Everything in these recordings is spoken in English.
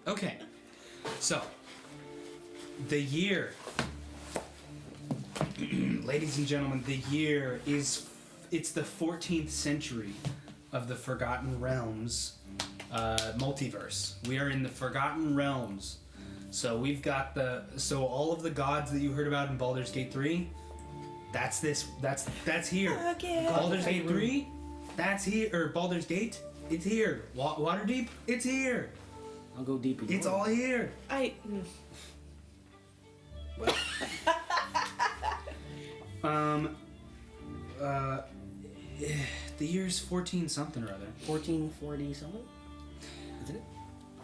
Okay. So, the year, ladies and gentlemen, the year is, it's the 14th century of the Forgotten Realms multiverse. We are in the Forgotten Realms. So we've got all of the gods that you heard about in Baldur's Gate 3, that's here. Okay. Baldur's Gate 3, that's here, or Baldur's Gate, it's here. Waterdeep, it's here. I'll go deeper. It's all here. The year's 14 something or other. 1440 something? Isn't it?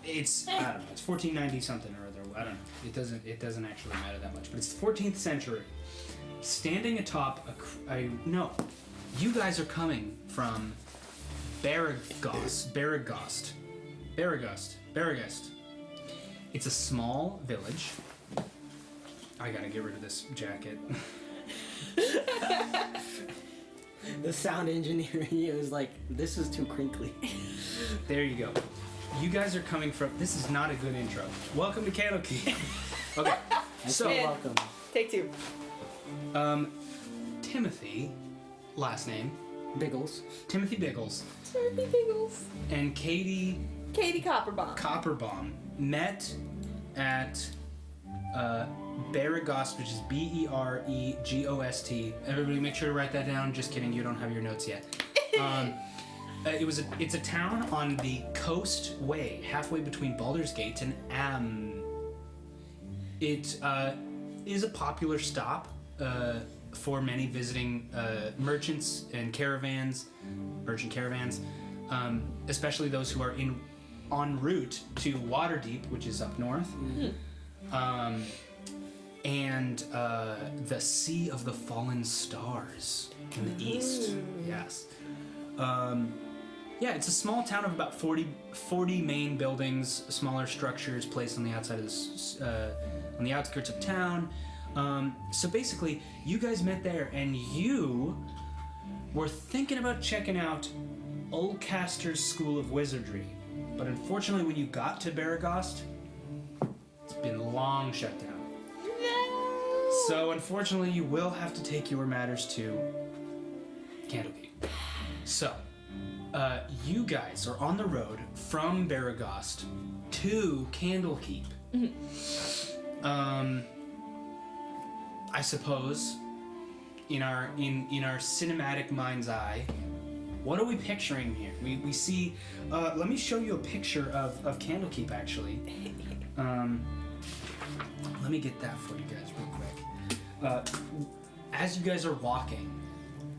It's, I don't know, it's 1490 something or other. I don't know. It doesn't actually matter that much. But it's the 14th century. Standing atop no. You guys are coming from Baragast. It's a small village. I gotta get rid of this jacket. The sound engineer is like, this is too crinkly. There you go. You guys are coming from... This is not a good intro. Welcome to Candlekeep. Okay, so... Welcome. Take 2. Timothy, last name. Biggles. Timothy Biggles. Timothy Biggles. And Cady Copperbaum met at Baragast, which is Beregost. Everybody make sure to write that down. Just kidding, you don't have your notes yet. It's a town on the coast way, halfway between Baldur's Gate and It is a popular stop for many visiting merchants and merchant caravans, especially those who are en route to Waterdeep, which is up north, and the Sea of the Fallen Stars in the east. Yes. Yeah, it's a small town of about 40 main buildings, smaller structures placed on the outside of on the outskirts of town. So basically, you guys met there, and you were thinking about checking out Oldcaster's School of Wizardry. But unfortunately, when you got to Baragast, it's been long shut down. No! So unfortunately, you will have to take your matters to Candlekeep. So, you guys are on the road from Baragast to Candlekeep. I suppose, in our cinematic mind's eye, what are we picturing here? We see. Let me show you a picture of Candlekeep, actually. Let me get that for you guys real quick. As you guys are walking,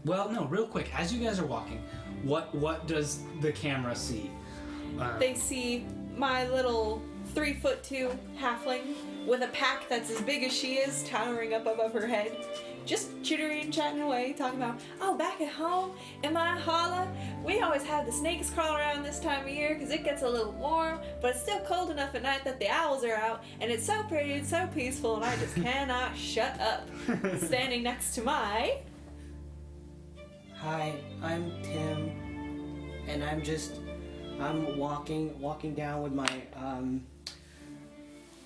well, no, real quick. As you guys are walking, what does the camera see? They see my little 3'2" halfling with a pack that's as big as she is, towering up above her head, just chittering and chatting away, talking about, oh, back at home in my holla, we always have the snakes crawl around this time of year because it gets a little warm, but it's still cold enough at night that the owls are out, and it's so pretty and so peaceful, and I just cannot shut up. Standing next to my... Hi, I'm Tim, and I'm walking down with my,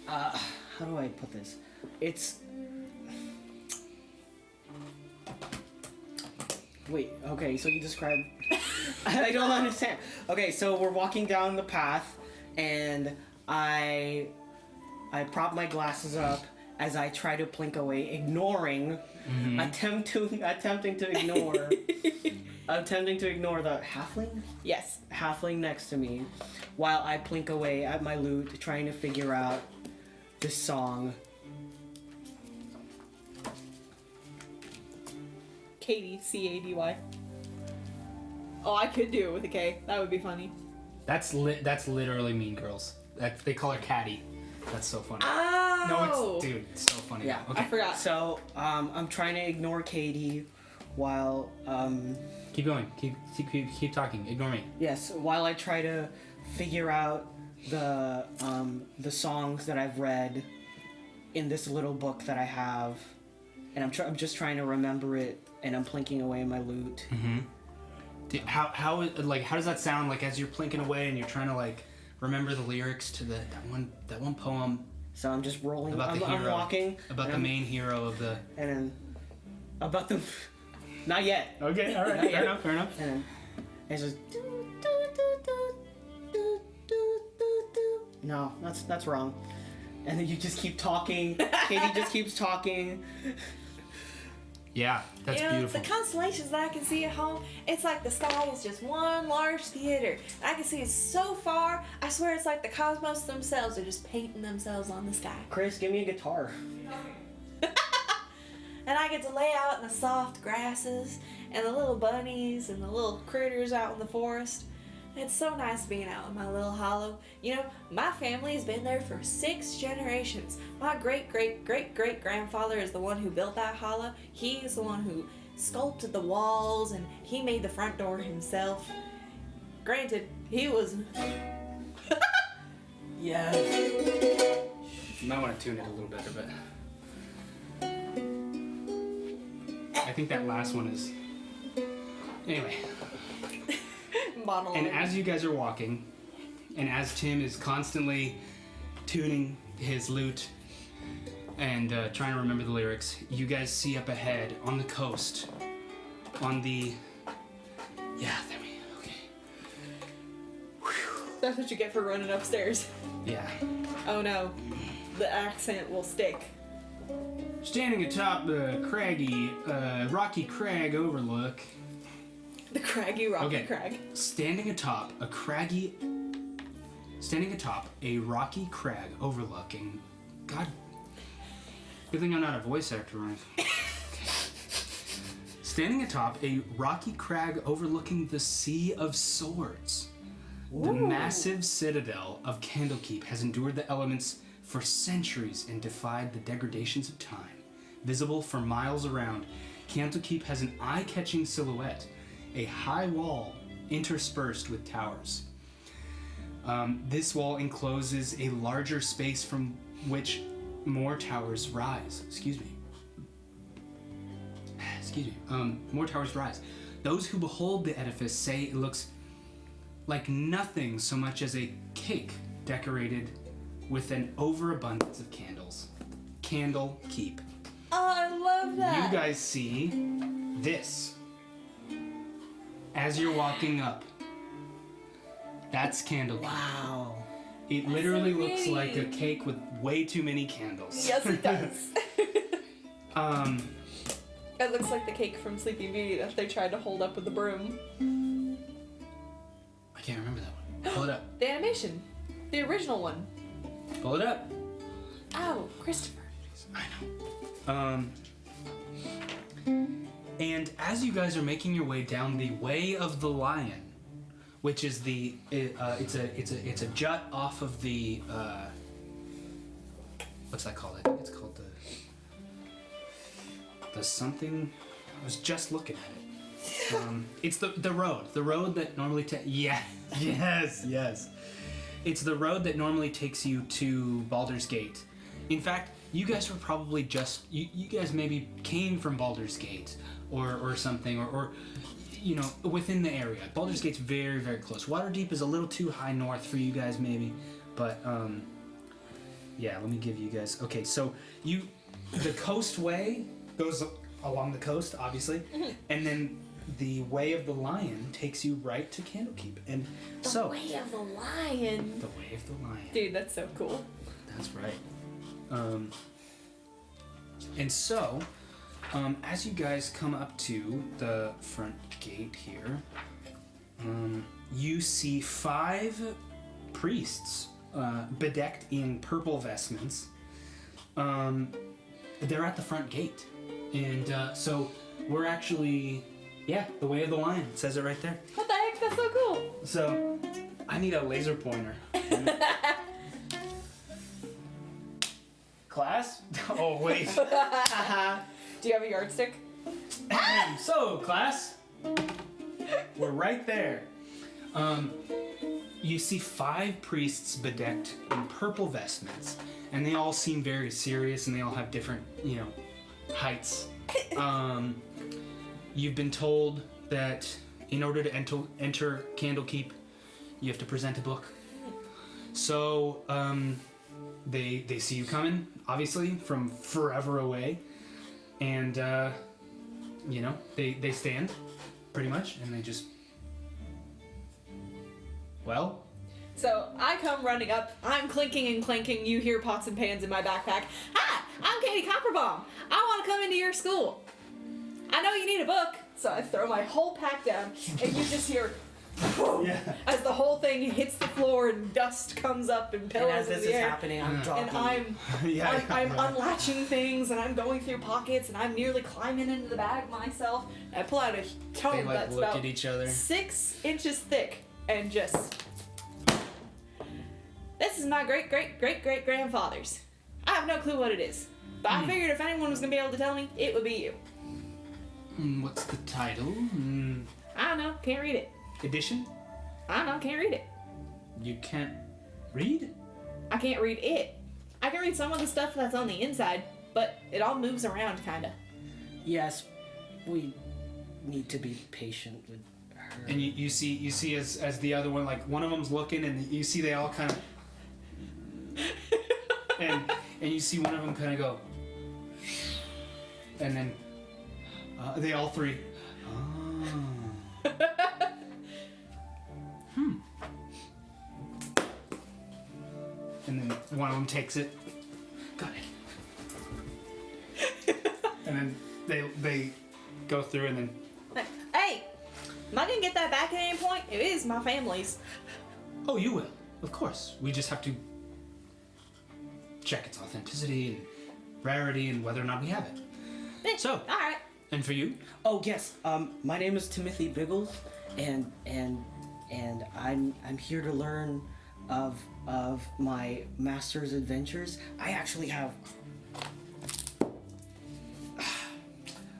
how do I put this? Wait, okay, so you describe... I don't understand. Okay, so we're walking down the path, and I prop my glasses up as I try to blink away, ignoring, attempting to ignore the halfling? Yes. Halfling next to me, while I blink away at my lute, trying to figure out this song. Cady, Cady. Oh, I could do it with a K. That would be funny. That's literally Mean Girls. They call her Cady. That's so funny. Oh! No, it's so funny. Yeah, Okay. I forgot. So, I'm trying to ignore Cady while, Keep going. Keep talking. Ignore me. Yes, while I try to figure out the songs that I've read in this little book that I have, and I'm just trying to remember it, and I'm plinking away my lute. Mm-hmm. How does that sound, like, as you're plinking away and you're trying to, like, remember the lyrics to that one poem So I'm just rolling. about the I'm hero, walking. about the main hero of the. And then about the. Not yet. Okay, all right, Not yet. fair enough. And then it's just. No, that's wrong. And then you just keep talking. Cady just keeps talking. Yeah, that's beautiful. The constellations that I can see at home, it's like the sky is just one large theater. I can see it so far, I swear it's like the cosmos themselves are just painting themselves on the sky. Chris, give me a guitar. And I get to lay out in the soft grasses and the little bunnies and the little critters out in the forest. It's so nice being out in my little hollow. You know, my family has been there for 6 generations. My great-great-great-great-grandfather is the one who built that hollow. He is the one who sculpted the walls, and he made the front door himself. Granted, he was... Yes. You might want to tune it a little better, but I think that last one is. Anyway. monologue. And as you guys are walking, and as Tim is constantly tuning his lute and trying to remember the lyrics, you guys see up ahead on the coast, on the. Yeah, there we go. Okay. Whew. That's what you get for running upstairs. Yeah. Oh no, the accent will stick. Standing atop the rocky crag overlook. The craggy rocky crag. Standing atop a rocky crag overlooking. God. Good thing I'm not a voice actor, right? Standing atop a rocky crag overlooking the Sea of Swords. The massive citadel of Candlekeep has endured the elements for centuries and defied the degradations of time. Visible for miles around, Candlekeep has an eye-catching silhouette, a high wall interspersed with towers. This wall encloses a larger space from which more towers rise. More towers rise. Those who behold the edifice say it looks like nothing so much as a cake decorated with an overabundance of candles. Candlekeep. Oh, I love that. You guys see this as you're walking up. That's Candlekeep. Wow. It literally looks like a cake with way too many candles. Yes, it does. It looks like the cake from Sleeping Beauty that they tried to hold up with the broom. I can't remember that one. Pull it up. The animation. The original one. Pull it up. Oh, Christopher. I know. And as you guys are making your way down the Way of the Lion, which is it's a jut off of the what's that called? I think it's called the something. I was just looking at it. It's the road that normally yes. It's the road that normally takes you to Baldur's Gate. In fact, you guys were probably you guys maybe came from Baldur's Gate or something or you know, within the area. Baldur's Gate's very, very close. Waterdeep is a little too high north for you guys maybe, but yeah, let me give you guys. Okay, so the coastway goes along the coast, obviously, and then the Way of the Lion takes you right to Candlekeep. And The Way of the Lion. The Way of the Lion. Dude, that's so cool. That's right. And so, as you guys come up to the front gate here, you see 5 priests bedecked in purple vestments. They're at the front gate. And so we're actually, the Way of the Lion. It says it right there. What the heck? That's so cool. So, I need a laser pointer. Class? Oh, wait. Do you have a yardstick? So, class, we're right there. You see 5 priests bedecked in purple vestments, and they all seem very serious, and they all have different, heights. You've been told that in order to enter Candlekeep, you have to present a book. So, they see you coming, obviously, from forever away. And, they stand, pretty much, and they just... Well... So I come running up. I'm clinking and clanking. You hear pots and pans in my backpack. Hi, I'm Cady Copperbaum. I want to come into your school. I know you need a book. So I throw my whole pack down, and you just hear... as the whole thing hits the floor and dust comes up and pillows And as in this the is air. happening, I'm dropping. And I'm unlatching things, and I'm going through pockets, and I'm nearly climbing into the bag myself. And I pull out a tome They, that's look about at each other. 6 inches thick, and just... This is my great-great-great-great-grandfather's. I have no clue what it is. But I figured if anyone was going to be able to tell me, it would be you. What's the title? I don't know, can't read it. Edition? I don't know, can't read it. You can't read? I can't read it. I can read some of the stuff that's on the inside, but it all moves around, kinda. Yes, we need to be patient with her. And you see as the other one, like one of them's looking, and you see they all kind of... and you see one of them kind of go... And then they all three... Oh. And then one of them takes it. Got it. And then they go through and then... Hey, am I gonna get that back at any point? It is my family's. Oh, you will. Of course. We just have to check its authenticity and rarity and whether or not we have it. So, Alright. and for you? Oh yes, my name is Timothy Biggles, and I'm here to learn of my master's adventures. I actually have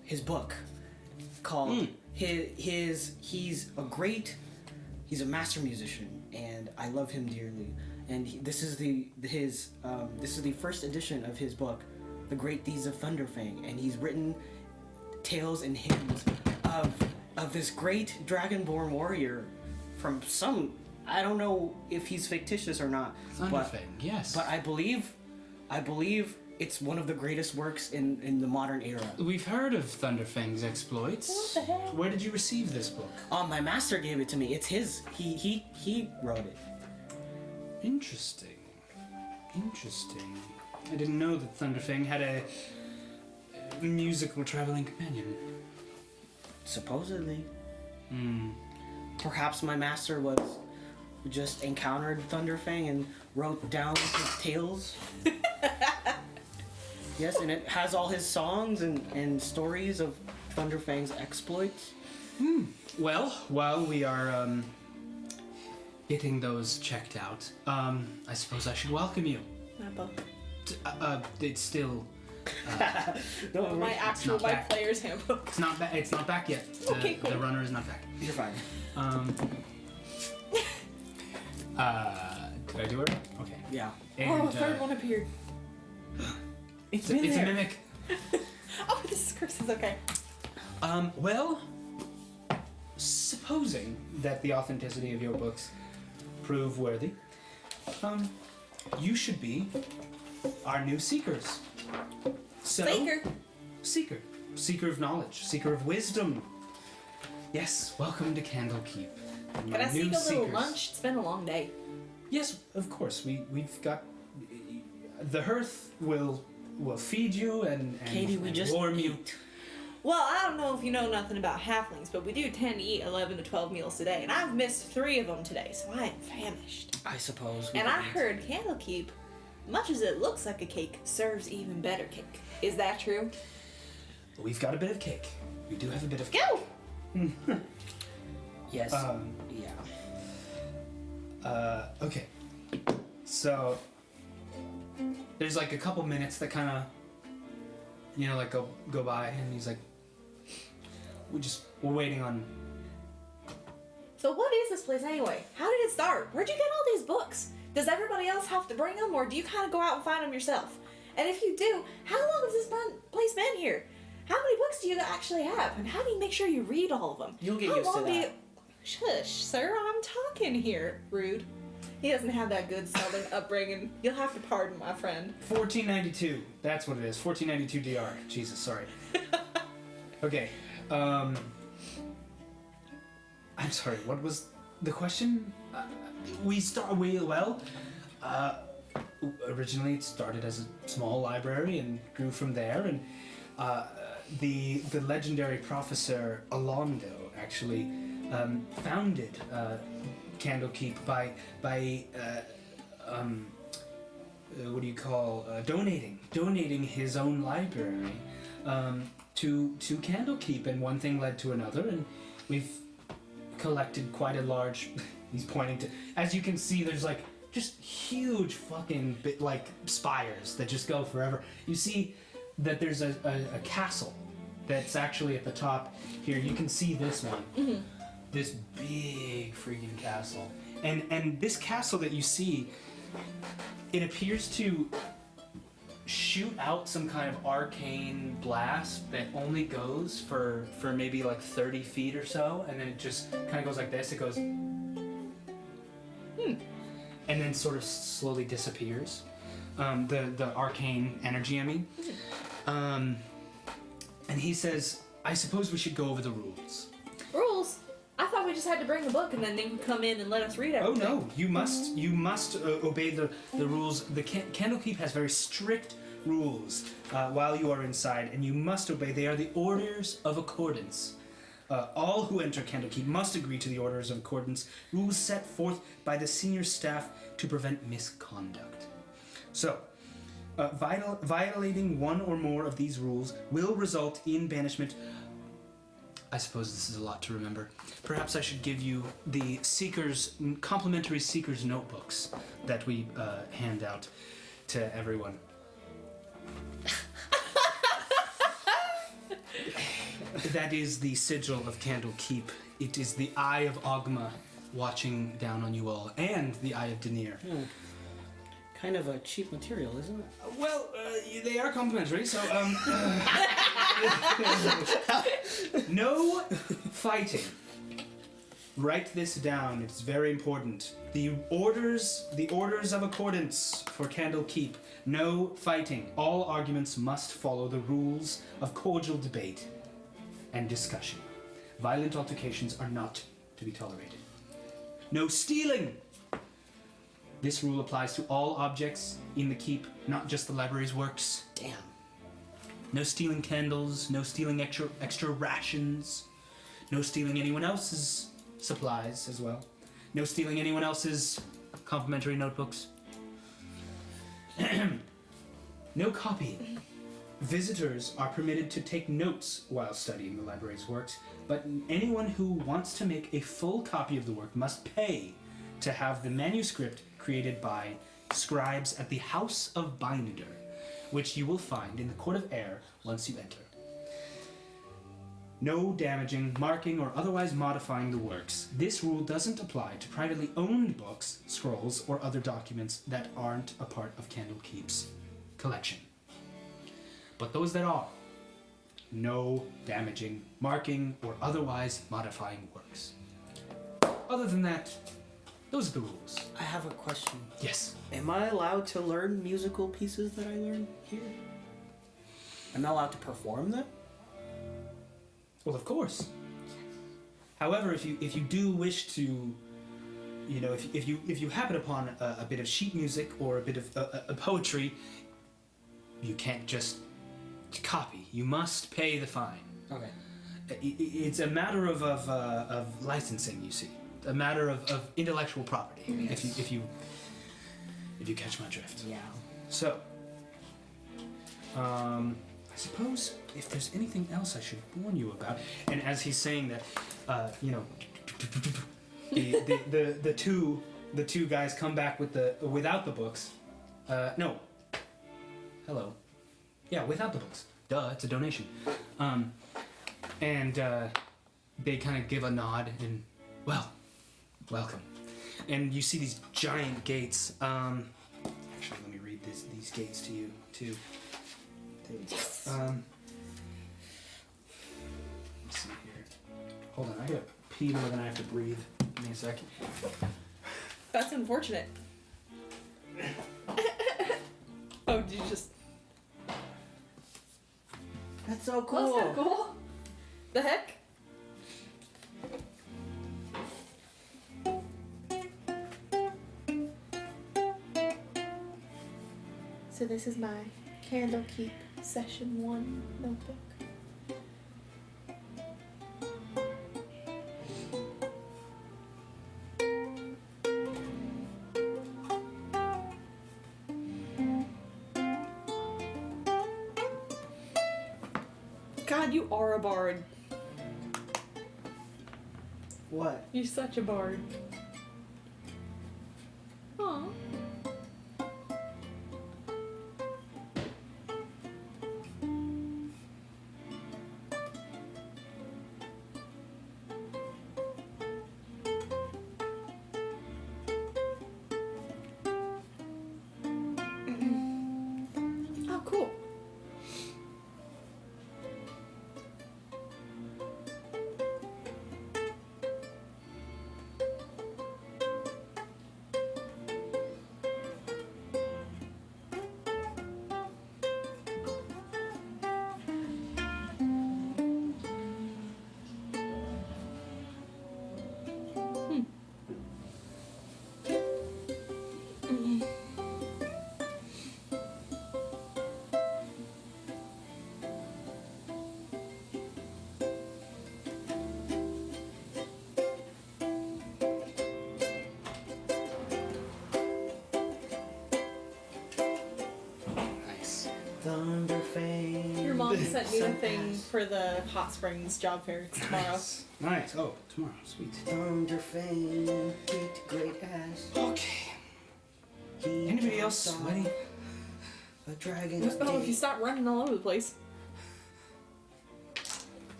his book called he's a master musician, and I love him dearly. And this is the first edition of his book, The Great Deeds of Thunderfang, and he's written tales and hymns of this great dragonborn warrior from some, I don't know if he's fictitious or not. Thunderfang, yes. But I believe it's one of the greatest works in the modern era. We've heard of Thunderfang's exploits. What the hell? Where did you receive this book? My master gave it to me. It's his. He wrote it. Interesting. I didn't know that Thunderfang had a musical traveling companion. Supposedly. Perhaps my master was just encountered Thunderfang and wrote down his tales. Yes, and it has all his songs and stories of Thunderfang's exploits. Well, while we are getting those checked out, I suppose I should welcome you. My book. It's still... No, My actual not back. player's handbook. It's not back yet. Okay, cool. The runner is not back. you're fine. Did I do it? Okay. Yeah. And, Third one appeared. It's it's a mimic. Oh, this is Chris's, okay. Well, supposing that the authenticity of your books prove worthy, you should be our new seekers. So, Seeker of knowledge. Seeker of wisdom. Yes, welcome to Candlekeep. Can I seek a little lunch? It's been a long day. Yes, of course. We've got... The hearth will feed you and Cady, we and just warm you. eat. Well, I don't know if you know nothing about halflings, but we do tend to eat 11 to 12 meals a day, and I've missed 3 of them today, so I am famished. I suppose. we And I could eat. heard Candlekeep, much as it looks like a cake, serves even better cake. Is that true? We've got a bit of cake. We do have a bit of cake. Go! Yes. Yeah. Okay. So there's like a couple minutes that kind of, like go by, and he's like, we're waiting on. So what is this place anyway? How did it start? Where'd you get all these books? Does everybody else have to bring them, or do you kind of go out and find them yourself? And if you do, how long has this place been here? How many books do you actually have? And how do you make sure you read all of them? You'll get How used to long do that. Shush, sir, I'm talking here. Rude. He doesn't have that good southern upbringing. You'll have to pardon my friend. 1492. That's what it is. 1492 DR. Jesus, sorry. Okay. I'm sorry. What was the question? Originally it started as a small library and grew from there, and the legendary Professor Alondo actually founded Candlekeep by donating his own library to Candlekeep, and one thing led to another, and we've collected quite a large. He's pointing to, as you can see, there's like just huge fucking spires that just go forever. You see that there's a castle that's actually at the top here. You can see this one. Mm-hmm. This big freaking castle. And this castle that you see, it appears to shoot out some kind of arcane blast that only goes for maybe like 30 feet or so, and then it just kind of goes like this. It goes... and then sort of slowly disappears. The arcane energy, I mean. And he says, I suppose we should go over the rules. Rules? I thought we just had to bring a book and then they can come in and let us read everything. Oh no, you must obey the rules. The Candlekeep has very strict rules while you are inside, and you must obey. They are the orders of accordance. All who enter Candlekeep must agree to the orders of accordance, rules set forth by the senior staff to prevent misconduct. So, violating one or more of these rules will result in banishment. I suppose this is a lot to remember. Perhaps I should give you the complimentary Seeker's notebooks that we hand out to everyone. That is the sigil of Candlekeep. It is the eye of Ogma watching down on you all, and the eye of Denier. Kind of a cheap material, isn't it? Well, they are complimentary, so, no fighting. Write this down, it's very important. The orders of accordance for Candlekeep. No fighting. All arguments must follow the rules of cordial debate and discussion. Violent altercations are not to be tolerated. No stealing! This rule applies to all objects in the keep, not just the library's works. Damn. No stealing candles, no stealing extra rations, no stealing anyone else's supplies as well. No stealing anyone else's complimentary notebooks. No copying. Visitors are permitted to take notes while studying the library's works, but anyone who wants to make a full copy of the work must pay to have the manuscript created by scribes at the House of Binder, which you will find in the Court of Air once you enter. No damaging, marking, or otherwise modifying the works. This rule doesn't apply to privately owned books, scrolls, or other documents that aren't a part of Candlekeep's collection. But those that are, no damaging, marking, or otherwise modifying works. Other than that, those are the rules. I have a question. Yes. Am I allowed to learn musical pieces that I learned here? I'm not allowed to perform them? Well, of course. However, if you do wish to, if you happen upon a bit of sheet music or a bit of poetry, you can't just copy. You must pay the fine. Okay. It's a matter of licensing, you see. A matter of intellectual property. Yes. If you catch my drift. Yeah. So, I suppose if there's anything else I should warn you about, and as he's saying that, the two guys come back without the books. No. Hello. Yeah, without the books. Duh, it's a donation. And they kind of give a nod and, well, welcome. And you see these giant gates. Actually, let me read these gates to you, too. There we go. Let's see here. Hold on, I gotta pee more than I have to breathe. Give me a second. That's unfortunate. Oh, did you just... That's so Well, cool. that's kinda cool. The heck? So this is my Candlekeep Session 1 notebook. God, you are a bard. What? You're such a bard. Aw. Oh, cool. Nice. Thunder fame. Your mom sent me the Sun thing pass. for the Hot Springs job fair. It's tomorrow. Nice. Oh, tomorrow. Sweet. Thunder fame. Beat great ass. Okay. He Anybody else jumped sweaty? off A dragon's Oh, if you gate. stop running all over the place.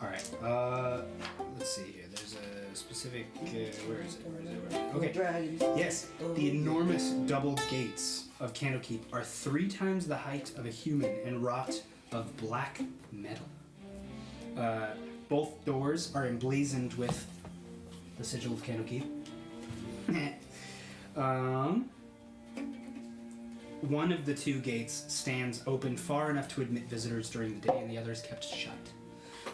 All right. Let's see here. There's a specific. Where is it? Okay. Dragons. Yes, the enormous double gates of Candlekeep are 3 times the height of a human and wrought of black metal. Both doors are emblazoned with the sigil of Candlekeep. One of the 2 gates stands open far enough to admit visitors during the day, and the other is kept shut.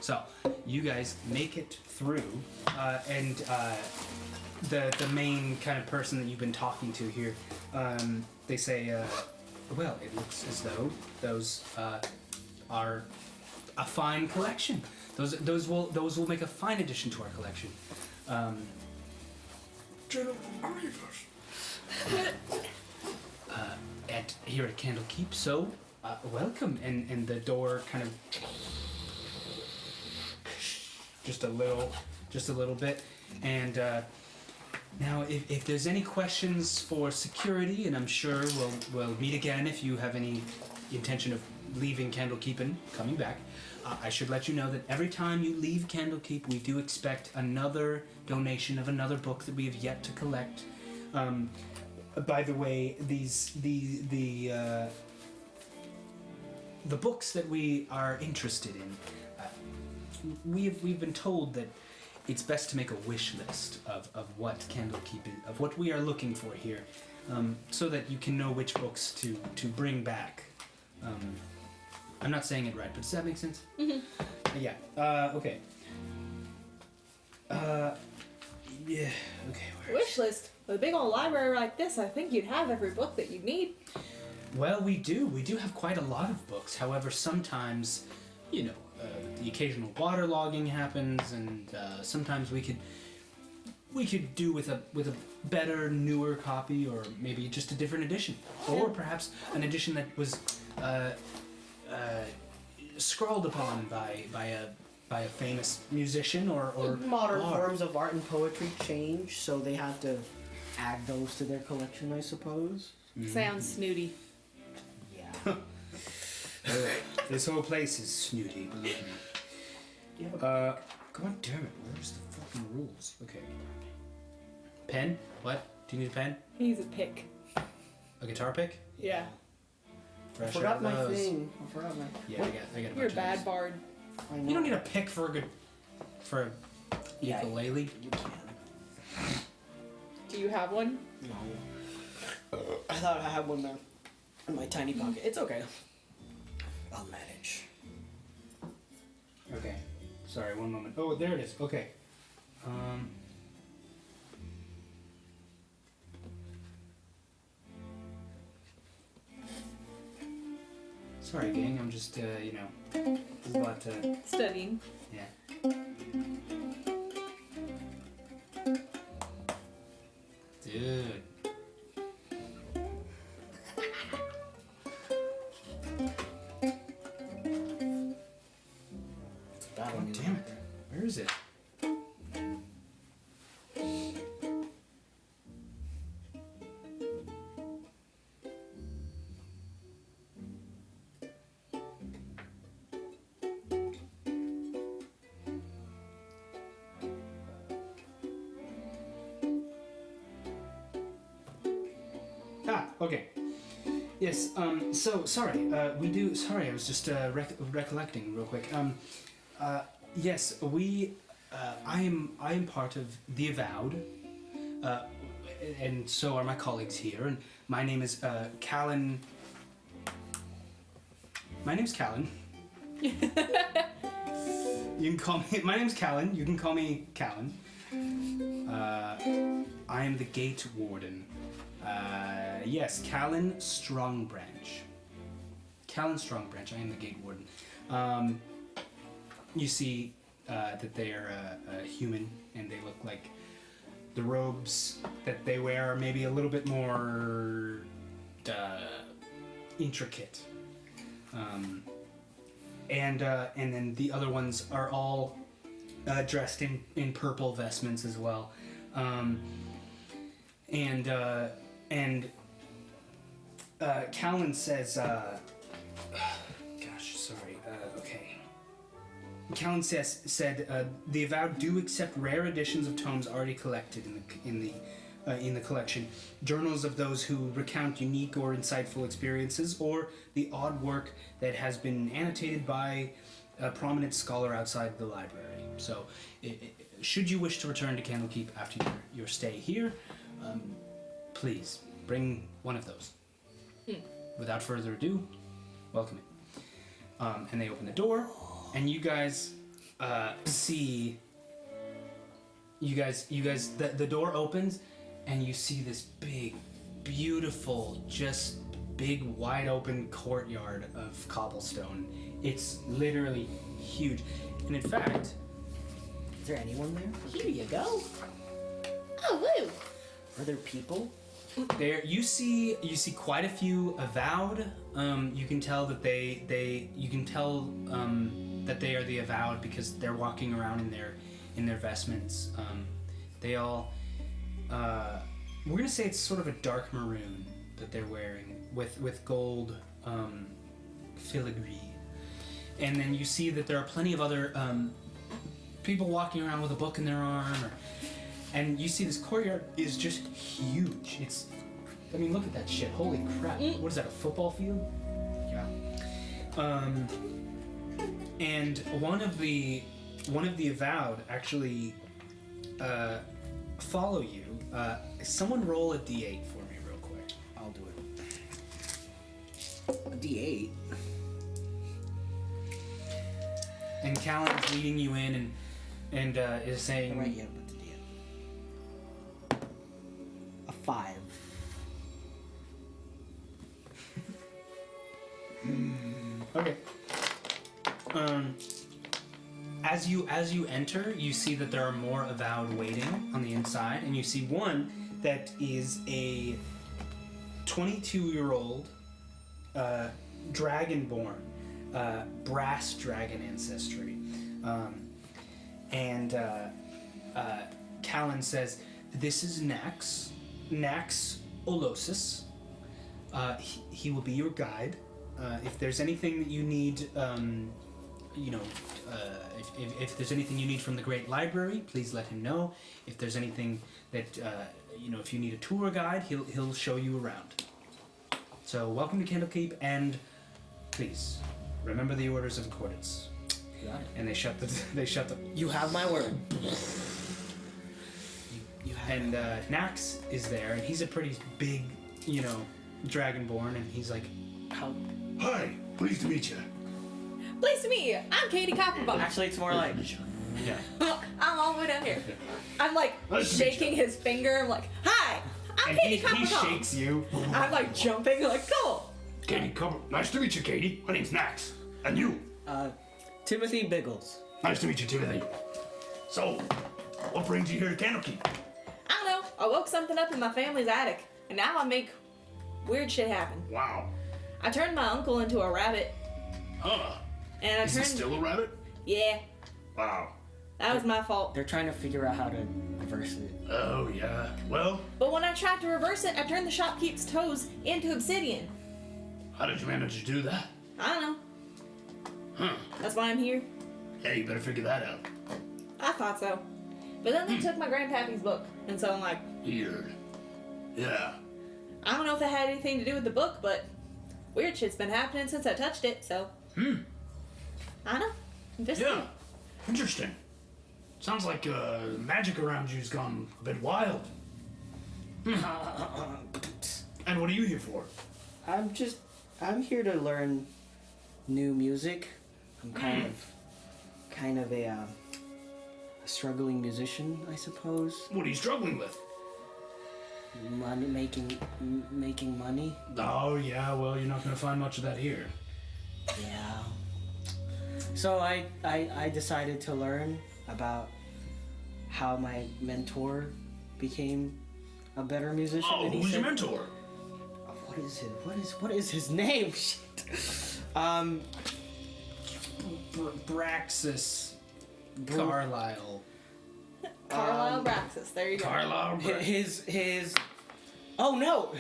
So, you guys make it through, and the main kind of person that you've been talking to here, they say, well, it looks as though those are a fine collection. Those will make a fine addition to our collection. Here at Candlekeep, so welcome. And the door kind of just a little bit. And now, if there's any questions for security, and I'm sure we'll meet again if you have any intention of leaving Candlekeep and coming back, I should let you know that every time you leave Candlekeep, we do expect another donation of another book that we have yet to collect. By the way, the books that we are interested in, we've been told that it's best to make a wish list of what Candlekeep is, of what we are looking for here, so that you can know which books to bring back. I'm not saying it right, but does that make sense? Mm-hmm. Yeah. Okay. Yeah. Okay. Wish list. With a big old library like this, I think you'd have every book that you'd need. Well, we do. We do have quite a lot of books. However, sometimes, the occasional waterlogging happens, and sometimes we could do with a better, newer copy, or maybe just a different edition, or perhaps an edition that was scrawled upon by a famous musician or Modern bard. forms of art and poetry change, so they have to add those to their collection, I suppose. Sounds snooty. Yeah. This whole place is snooty, believe me. Yeah. God damn it, where's the fucking rules? Okay. Pen? What? Do you need a pen? He's a pick. A guitar pick? Yeah. I Fresh forgot out my those. thing. I forgot my. Yeah, I got a You're a bunch of bad those. bard. I know. You don't need a pick for a Yeah. ukulele. You can. Do you have one? No. I thought I had one there in my tiny pocket. It's okay. I'll manage. Okay. Sorry, one moment. Oh, there it is. Okay. Sorry, gang. I'm just, there's a lot to... Studying. Yeah. Dude. God damn it. Where is it? Okay. Yes, so, sorry, sorry, I was just, recollecting real quick. Yes, I am part of the Avowed, and so are my colleagues here, and my name is, Callan. My name's Callan. You can call me, my name's Callan, you can call me Callan. I am the Gate Warden. Yes, Callan Strongbranch. Callan Strongbranch, I am the Gate Warden. You see that they are human, and they look like the robes that they wear are maybe a little bit more intricate. And then the other ones are all dressed in purple vestments as well. Callan says, gosh, sorry, okay. Callan said, the Avowed do accept rare editions of tomes already collected in the collection, journals of those who recount unique or insightful experiences, or the odd work that has been annotated by a prominent scholar outside the library. So, should you wish to return to Candlekeep after your stay here, please bring one of those. Without further ado, welcome it. And they open the door, and you guys see. The door opens, and you see this big, beautiful, just big, wide open courtyard of cobblestone. It's literally huge, and in fact, Is there anyone there? Here you go. Oh, woo. Are there people? there you see quite a few Avowed. You can tell that they that they are the Avowed because they're walking around in their vestments. They all we're gonna say it's sort of a dark maroon that they're wearing with gold filigree. And then you see that there are plenty of other people walking around with a book in their arm, and you see this courtyard is just huge. I mean, look at that shit. Holy crap. What is that, a football field? Yeah. And one of the Avowed actually follow you. Someone roll a d8 for me real quick. I'll do it. A D8? And Callan is leading you in and is saying... Right, yeah, but the D8. A 5. Okay. As you enter, you see that there are more Avowed waiting on the inside, and you see one that is a 22-year-old dragonborn, brass dragon ancestry. Callan says, "This is Nax Olossis. He will be your guide. If there's anything that you need, if there's anything you need from the Great Library, please let him know. If there's anything that, if you need a tour guide, he'll show you around. So welcome to Candlekeep, and please remember the orders of accordance." Got it. And they shut the. You have my word. You And Nax is there, and he's a pretty big, dragonborn, and he's like, How? Hi, pleased to meet you. Pleased to meet you. I'm Cady Copperbottom. Actually, it's more like. Yeah. I'm all the way down here. I'm like Nice to meet shaking his finger. I'm like, hi, I'm and Cady he Copperbottom. shakes you. I'm like jumping, like, cool. Cady, come. Nice to meet you, Cady. My name's Nax. And you? Timothy Biggles. Nice to meet you, Timothy. So, what brings you here to Candlekeep? I don't know. I woke something up in my family's attic, and now I make weird shit happen. Wow. I turned my uncle into a rabbit, Huh. and I Is he turned. still a rabbit? Yeah, Wow. that was my fault. They're trying to figure out how to reverse it. Oh, yeah. Well, But when I tried to reverse it, I turned the shopkeep's toes into obsidian. how did you manage to do that? I don't know. Huh. That's why I'm here. Yeah, you better figure that out. I thought so. But then they took my grandpappy's book, and so I'm like, Weird. Yeah. I don't know if it had anything to do with the book, but weird shit's been happening since I touched it, so. I don't know. Just Yeah. Interesting. Sounds like magic around you's gone a bit wild. And what are you here for? I'm here to learn new music. I'm kind of a struggling musician, I suppose. What are you struggling with? Money, making money. Oh, yeah, well, you're not going to find much of that here. Yeah. So I decided to learn about how my mentor became a better musician. Oh, and he who's your said- mentor? What is his name? Shit. Braxis Carlisle. Carlisle Braxis. There you go. Carlisle. His oh no,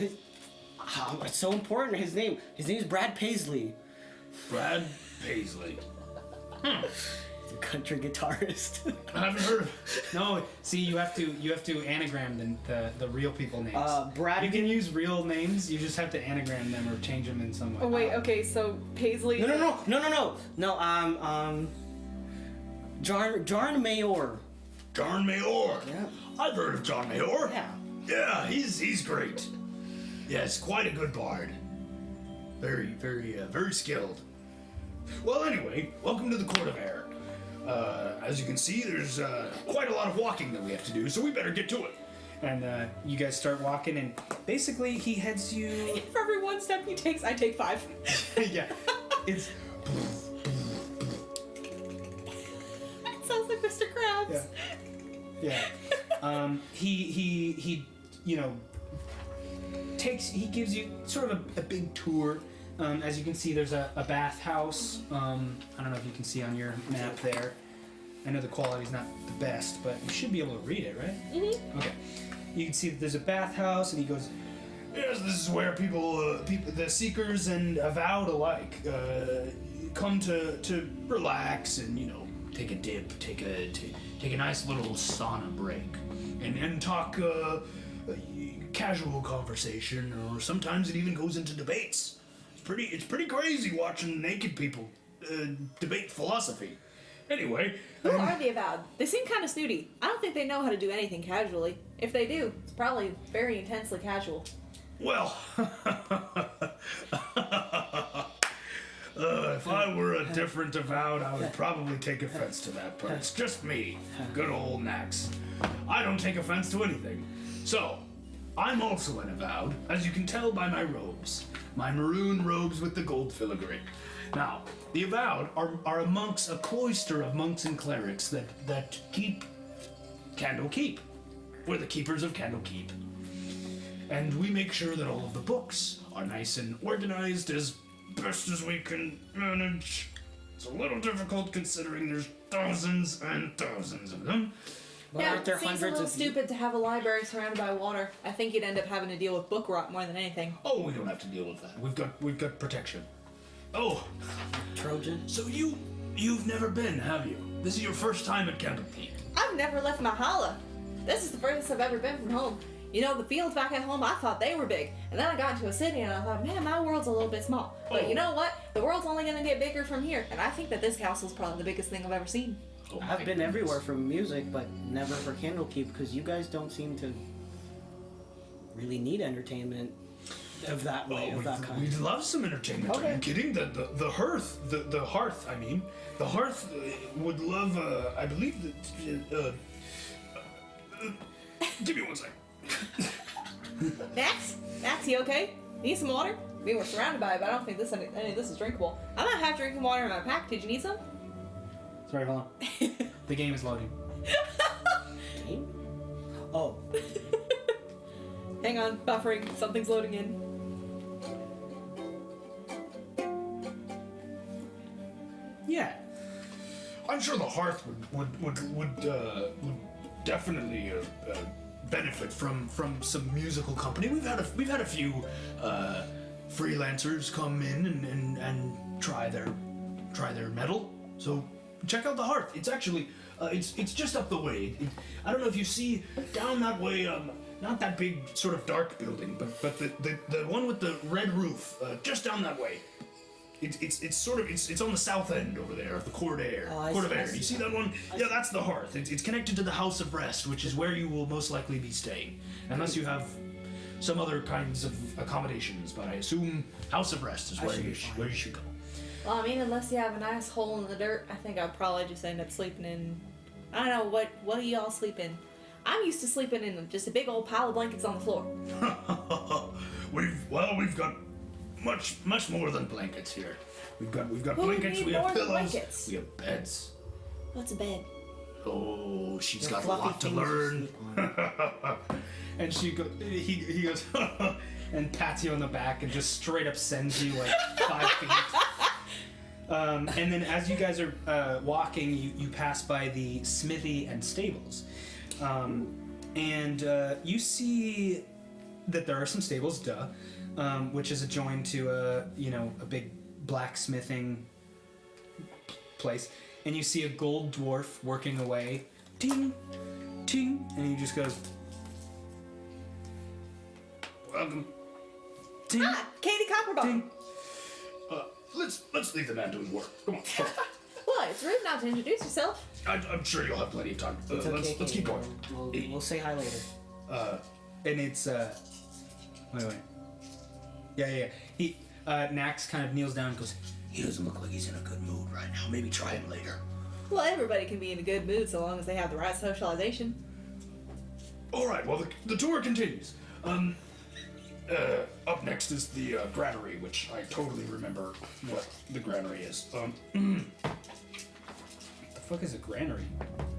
it's so important. His name is Brad Paisley, Brad Paisley. the country guitarist. I haven't heard of No, see, you have to anagram the real people names. Brad. You can use real names. You just have to anagram them or change them in some way. Oh, wait, okay, so Paisley. No. Jarn Mayor. John Mayor. Yeah. I've heard of John Mayor. Yeah. Yeah, he's great. Yes, quite a good bard. Very skilled. Well, anyway, welcome to the Court of Air. As you can see, there's quite a lot of walking that we have to do, so we better get to it. And you guys start walking, and basically he heads you. For every one step he takes, I take 5. Yeah, it's It sounds like Mr. Krabs. yeah. He he gives you sort of a big tour. As you can see, there's a bathhouse. I don't know if you can see on your map there. I know the quality's not the best, but you should be able to read it, right? Mm-hmm. Okay. You can see that there's a bathhouse, and he goes, Yes, this is where people, the seekers and avowed alike, come to relax and take a dip, take a nice little sauna break, and talk casual conversation, or sometimes it even goes into debates. It's pretty crazy watching naked people debate philosophy. Anyway, Who are the Avowed? They seem kind of snooty. I don't think they know how to do anything casually. If they do, it's probably very intensely casual. well, if I were a different avowed, I would probably take offense to that, but it's just me, good old Nax. I don't take offense to anything. So, I'm also an avowed, as you can tell by my robes. My maroon robes with the gold filigree. Now, the avowed are amongst a cloister of monks and clerics that keep Candlekeep. We're the keepers of Candlekeep. And we make sure that all of the books are nice and organized as best as we can manage. It's a little difficult considering there's thousands and thousands of them. But yeah, aren't there it seems a hundreds little of stupid to have a library surrounded by water. I think you'd end up having to deal with book rot more than anything. Oh, we don't have to deal with that. We've got protection. Oh, Trojan? so you've never been, have you? This is your first time at Candlekeep. I've never left my holla. This is the furthest I've ever been from home. You know, the fields back at home, I thought they were big. And then I got into a city and I thought, man, my world's a little bit small. But Oh. you know what? The world's only going to get bigger from here. And I think that this castle's probably the biggest thing I've ever seen. Oh my I've been goodness. everywhere for music, but never for Candlekeep because you guys don't seem to really need entertainment of that way, of that kind. We'd love some entertainment. Okay. Are you kidding? The hearth, the hearth. I mean, the hearth would love. I believe that. Give me 1 second. Nax? Nax, you okay? Need some water? I mean, we're surrounded by it, but I don't think any of this is drinkable. I'm not half drinking water in my pack. Did you need some? Sorry, hold on. The game is loading. Game? Oh, Hang on, buffering. Something's loading in. Yeah. I'm sure the hearth would definitely benefit from some musical company. We've had a few freelancers come in and try their metal. So check out the hearth. It's actually it's just up the way. I don't know if you see down that way. Not that big sort of dark building, but the one with the red roof just down that way. It's on the south end over there of the Court Air. Oh, I Court see, of I Air. see. You see that one? Yeah, that's the hearth. It's connected to the House of Rest, which is where you will most likely be staying, unless you have some other kinds of accommodations. But I assume House of Rest is I where should you be fine. where you should go. Well, I mean, unless you have a nice hole in the dirt, I think I'd probably just end up sleeping in. I don't know, what do y'all sleep in? I'm used to sleeping in just a big old pile of blankets on the floor. We've got much more than blankets here. We've got Who blankets. need We have more than pillows. blankets? We have beds. What's a bed? Oh, she's the got a fluffy lot to things you learn. sleep on. And he goes and pats you on the back and just straight up sends you like 5 feet. And then as you guys are walking, you pass by the smithy and stables. And you see that there are some stables, which is adjoined to a big blacksmithing place. And you see a gold dwarf working away. Ting, ting, and he just goes, Welcome. ting, Ah, Cady Copperbottom. ting. Let's leave the man to his work. Come on. What? It's rude not to introduce yourself. I'm sure you'll have plenty of time. It's okay, Let's keep going. We'll say hi later. And it's wait. Yeah. He Nax kind of kneels down and goes, He doesn't look like he's in a good mood right now. Maybe try him later. Well, everybody can be in a good mood so long as they have the right socialization. All right. Well, the tour continues. Up next is the granary, which I totally remember what the granary is. the fuck is a granary?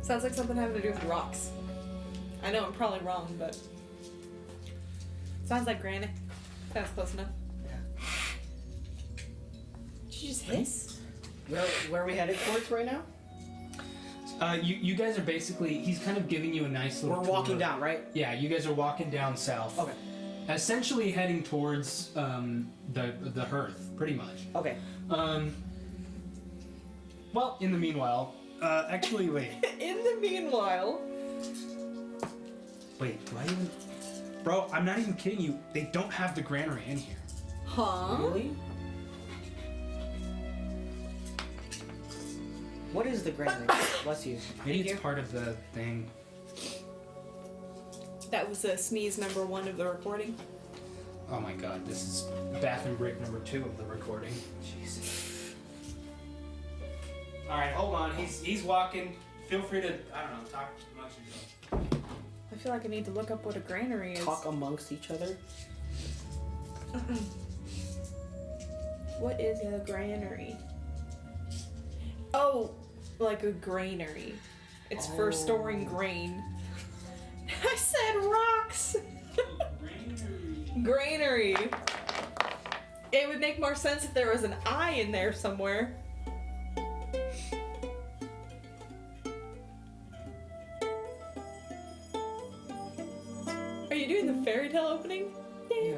Sounds like something having to do with rocks. I know I'm probably wrong, but sounds like granite. Sounds close enough. Did you just hiss? Where are we headed towards right now? You guys are basically, he's kind of giving you a nice little We're tour. walking down, right? Yeah, you guys are walking down south. Okay. Essentially heading towards the hearth, pretty much. Okay. Well, in the meanwhile, actually, wait, In the meanwhile, do I even? Bro, I'm not even kidding you. They don't have the granary in here. huh? Really? What is the granary? Bless you. Maybe Thank it's you. part of the thing. That was sneeze number 1 of the recording. Oh my god, this is bathroom break number 2 of the recording. Jesus. All right, hold on. He's walking. Feel free to, I don't know, talk amongst yourselves. I feel like I need to look up what a granary is. Talk amongst each other. What is a granary? Oh, like a granary. It's for storing grain. I said rocks. Granary. It would make more sense if there was an I in there somewhere. Are you doing the fairy tale opening? Yeah.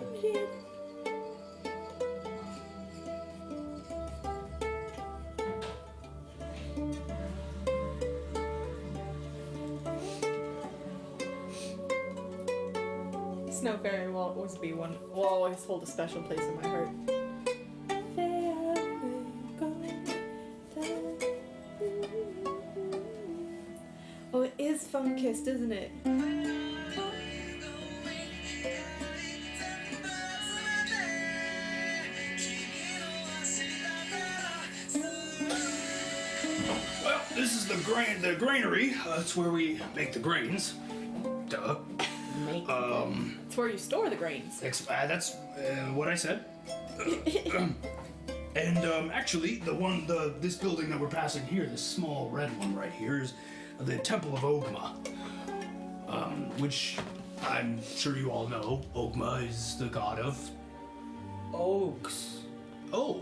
Snow Fairy will always be one. Will always hold a special place in my heart. sun-kissed, isn't it? Well, this is the granary. That's where we make the grains. Duh. It's where you store the grains. That's what I said. And actually, this building that we're passing here, this small red one right here, is the Temple of Ogma. Which I'm sure you all know. Ogma is the god of. Oaks. Oh.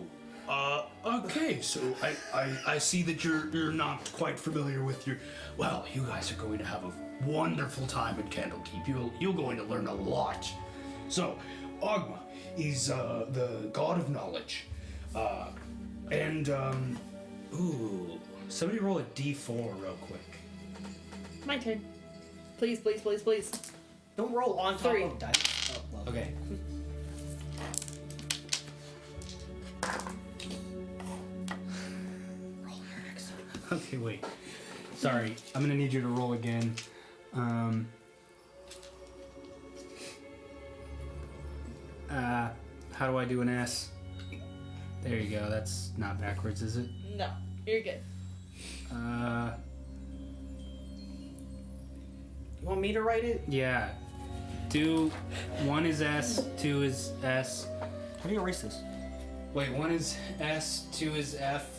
Okay. So I see that you're not quite familiar with your. Well, you guys are going to have a wonderful time at Candlekeep. You're going to learn a lot. So, Ogma is the god of knowledge. Ooh. Somebody roll a d4 real quick. My turn. Please, please, please, please. Don't roll on top 3. of dice. Oh, well. Okay. Okay, wait. Sorry, I'm gonna need you to roll again. How do I do an S? There you go. That's not backwards, is it? No, you're good. You want me to write it? Yeah. 1 is S, 2 is S. How do you erase this? Wait, 1 is S, 2 is F,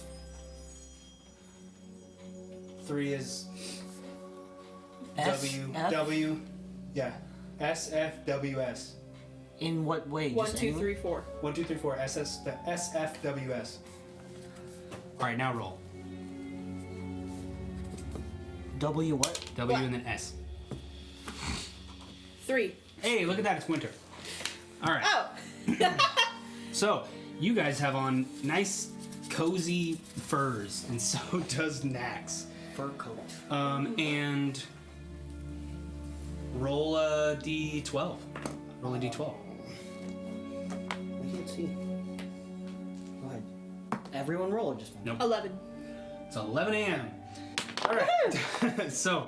3 is W, F? W. Yeah. S, F, W, S. In what way? 1, Just 2, anywhere? 3, 4. 1, 2, 3, 4. S, S, S, F, W, S. All right, now roll. W what? W What? and then S. 3. Hey, look at that! It's winter. All right. Oh! So you guys have on nice, cozy furs, and so does Nax. Fur coat. And roll a d12. Roll a d12. I can't see. Go ahead. Everyone roll or just one? Nope. 11. It's 11 a.m. All right. So,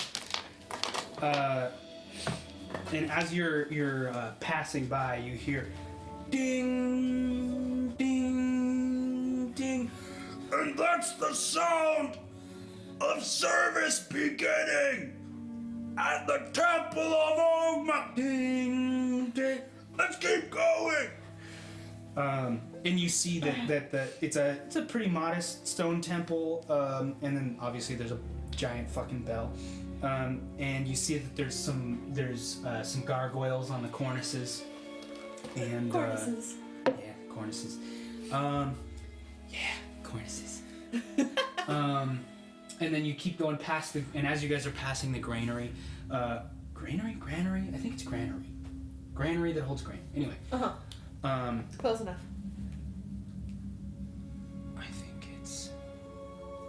and as you're passing by, you hear ding, ding, ding. And that's the sound of service beginning at the Temple of Ogma. Ding, ding. Let's keep going. And you see that it's a pretty modest stone temple, and then obviously there's a giant fucking bell, and you see that there's some gargoyles on the cornices, and Cornices. yeah, cornices, cornices. And then you keep going past and as you guys are passing the granary, granary, I think it's granary that holds grain. Anyway. Close enough. I think it's.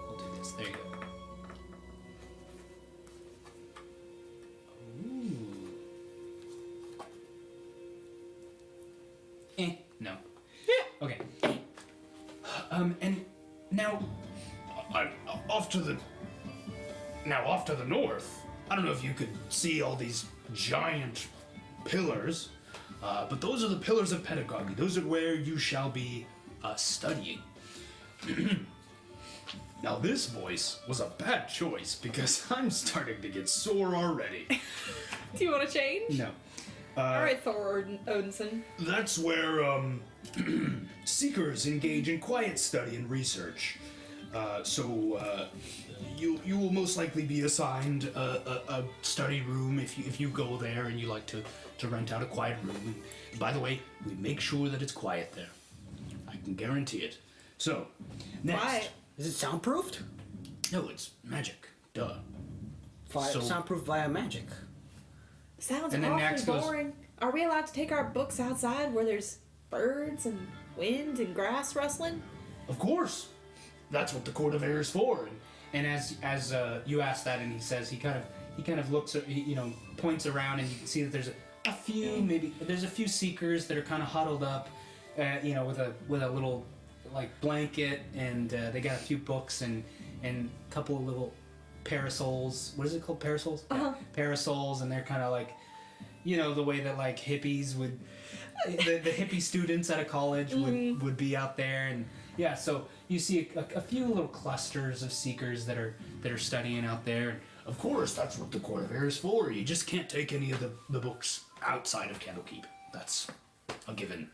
We'll do this. There you go. Ooh. No. Okay. And now. Off to the north. I don't know if you could see all these giant pillars, but those are the pillars of pedagogy. Those are where you shall be studying. Now this voice was a bad choice because I'm starting to get sore already. Do you want to change? No. Alright, Thor Odinson. That's where seekers engage in quiet study and research. You will most likely be assigned a study room if you go there and you like to rent out a quiet room. And by the way, we make sure that it's quiet there. I can guarantee it. So, next. Quiet. Is it soundproofed? No, it's magic. Duh. So- Soundproof via magic. Sounds And then Nax awfully goes- boring. Are we allowed to take our books outside where there's birds and wind and grass rustling? Of course. That's what the Court of Air is for. And as you ask that, and he says he kind of looks at, points around, and you can see that there's a few seekers that are kind of huddled up, with a little like blanket, and they got a few books and a couple of little parasols. What is it called? Parasols? Uh-huh. Parasols, and they're kind of like, you know, the way that like hippies would, the hippie students at a college would be out there, and yeah. So you see a few little clusters of seekers that are studying out there. Of course, that's what the Court of Air is for. You just can't take any of the books outside of Candlekeep. That's a given.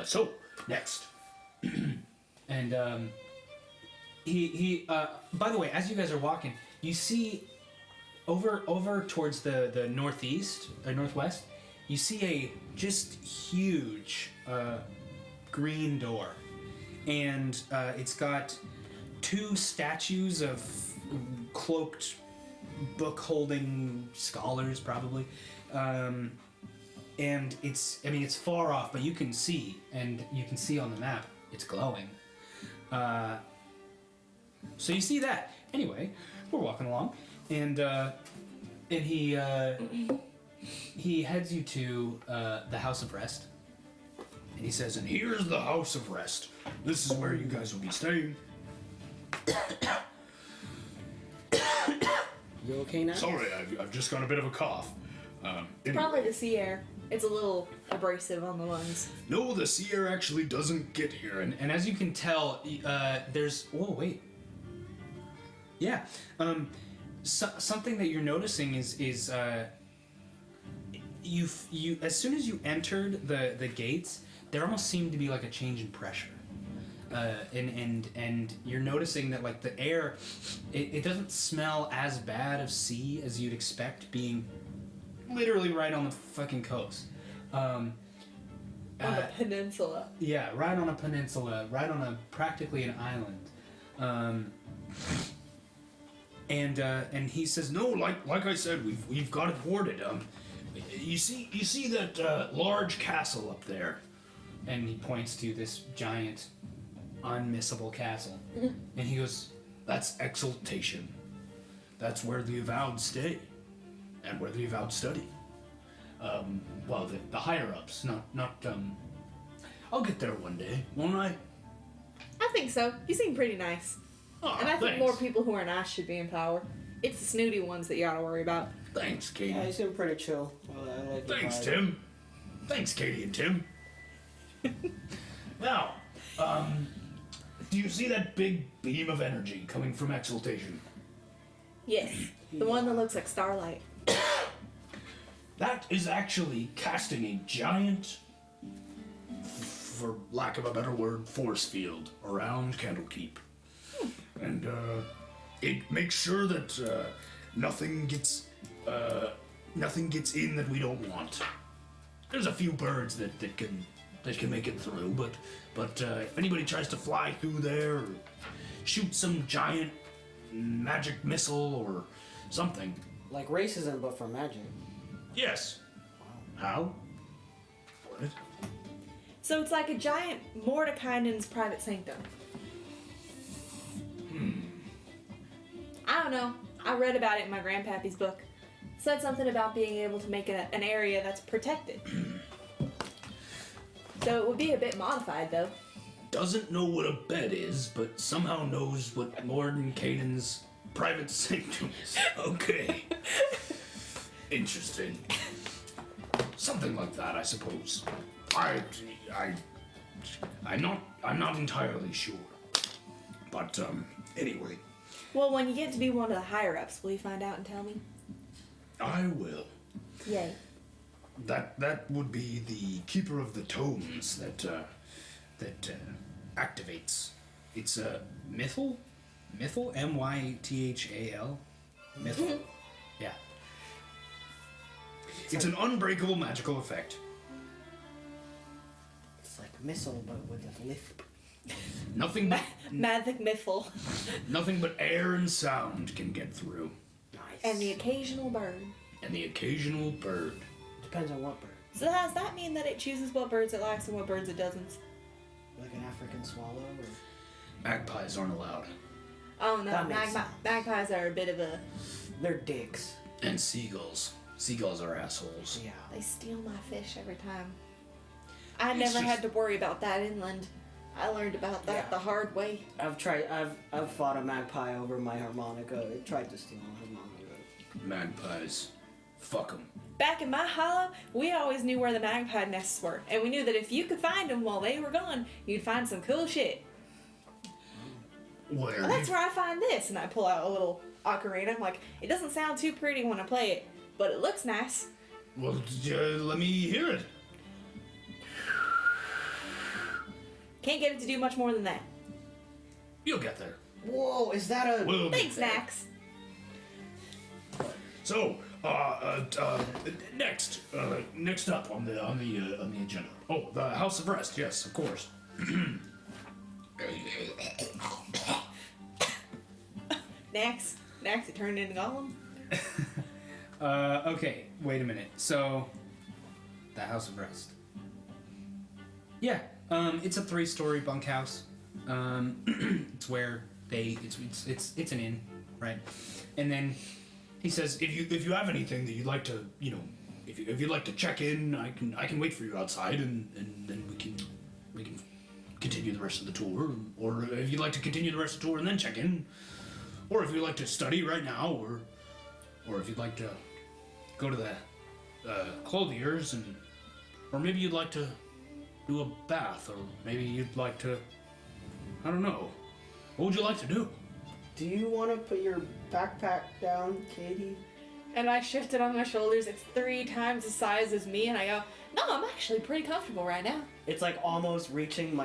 So, next. And he by the way, as you guys are walking, you see over towards the northeast or northwest, you see a just huge green door, and it's got two statues of cloaked book-holding scholars, probably, and it's far off, but you can see, and you can see on the map it's glowing. So you see that. Anyway, we're walking along, and he heads you to the House of Rest, And he says, and here's the House of Rest. This is where you guys will be staying. You okay now? Sorry, I've just got a bit of a cough. Anyway. Probably the sea air. It's a little abrasive on the lungs. No, the sea air actually doesn't get here. and as you can tell, there's. Whoa, wait. Yeah. Something that you're noticing is you as soon as you entered the gates, there almost seemed to be like a change in pressure. And you're noticing that like the air, it doesn't smell as bad of sea as you'd expect, being literally right on the fucking coast. On the peninsula. Yeah, right on a peninsula, right on practically an island. And he says, No, like I said, we've got it warded. You see that large castle up there? and he points to this giant, unmissable castle. And he goes, that's Exaltation. That's where the Avowed stay. And where the Avowed study. Well, the higher-ups, not I'll get there one day, won't I? I think so. You seem pretty nice. Aw, And I think thanks. more people who are nice should be in power. It's the snooty ones that you gotta worry about. Thanks, Cady. Yeah, you seem pretty chill. I like the Thanks, vibe. Tim. Thanks, Cady and Tim. Now, do you see that big beam of energy coming from Exaltation? Yes. The one that looks like starlight. That is actually casting a giant, for lack of a better word, force field around Candlekeep. And it makes sure that nothing gets in that we don't want. There's a few birds that can make it through, but if anybody tries to fly through there or shoot some giant magic missile or something. Like racism, but for magic. Yes. How? What? So it's like a giant Mordekainen's private sanctum. I don't know. I read about it in my grandpappy's book. Said something about being able to make an area that's protected. So it would be a bit modified, though. Doesn't know what a bed is, but somehow knows what Mordekaisen's private sanctum is. Okay. Interesting. Something like that, I suppose. I'm not entirely sure. But anyway, Well, when you get to be one of the higher-ups, will you find out and tell me? I will. Yay. That would be the keeper of the tomes that activates. It's a Mythal? Mythal? Mythal? Mythal. Yeah. it's an unbreakable magical effect. It's like missile, but with a lisp. Nothing but Magic Mythal. nothing but air and sound can get through, Nice. And the occasional bird. and the occasional bird. Depends on what bird. So does that mean that it chooses what birds it likes and what birds it doesn't? Like an African swallow or... Magpies aren't allowed, Oh no, That makes sense. magpies are a bit of a... They're dicks. and seagulls. Seagulls are assholes. Yeah. They steal my fish every time. I It's never just- had to worry about that inland. I learned about that the hard way. I've fought a magpie over my harmonica. It tried to steal my harmonica. Magpies. Fuck 'em. Back in my hollow, we always knew where the magpie nests were, and we knew that if you could find them while they were gone, you'd find some cool shit. Where? Well, that's where I find this, and I pull out a little ocarina. I'm like, it doesn't sound too pretty when I play it, but it looks nice. Well, let me hear it. Can't get it to do much more than that. You'll get there. Whoa, is that a... We'll Thanks, get there. Nax. So, next up on the agenda. Oh, the House of Rest. Yes, of course. Nax, it turned into Gollum. Okay, wait a minute. So, the House of Rest. Yeah, it's a 3-story bunkhouse. It's where it's an inn, right? And then he says, If you have anything that you'd like to, if you'd like to check in, I can wait for you outside, and then we can continue the rest of the tour. Or if you'd like to continue the rest of the tour and then check in, or if you'd like to study right now, or if you'd like to go to the clothiers, or maybe you'd like to do a bath, or maybe you'd like to, I don't know. What would you like to do? Do you want to put your backpack down, Cady? And I shift it on my shoulders. It's 3 times the size as me, and I go, no, I'm actually pretty comfortable right now. It's like almost reaching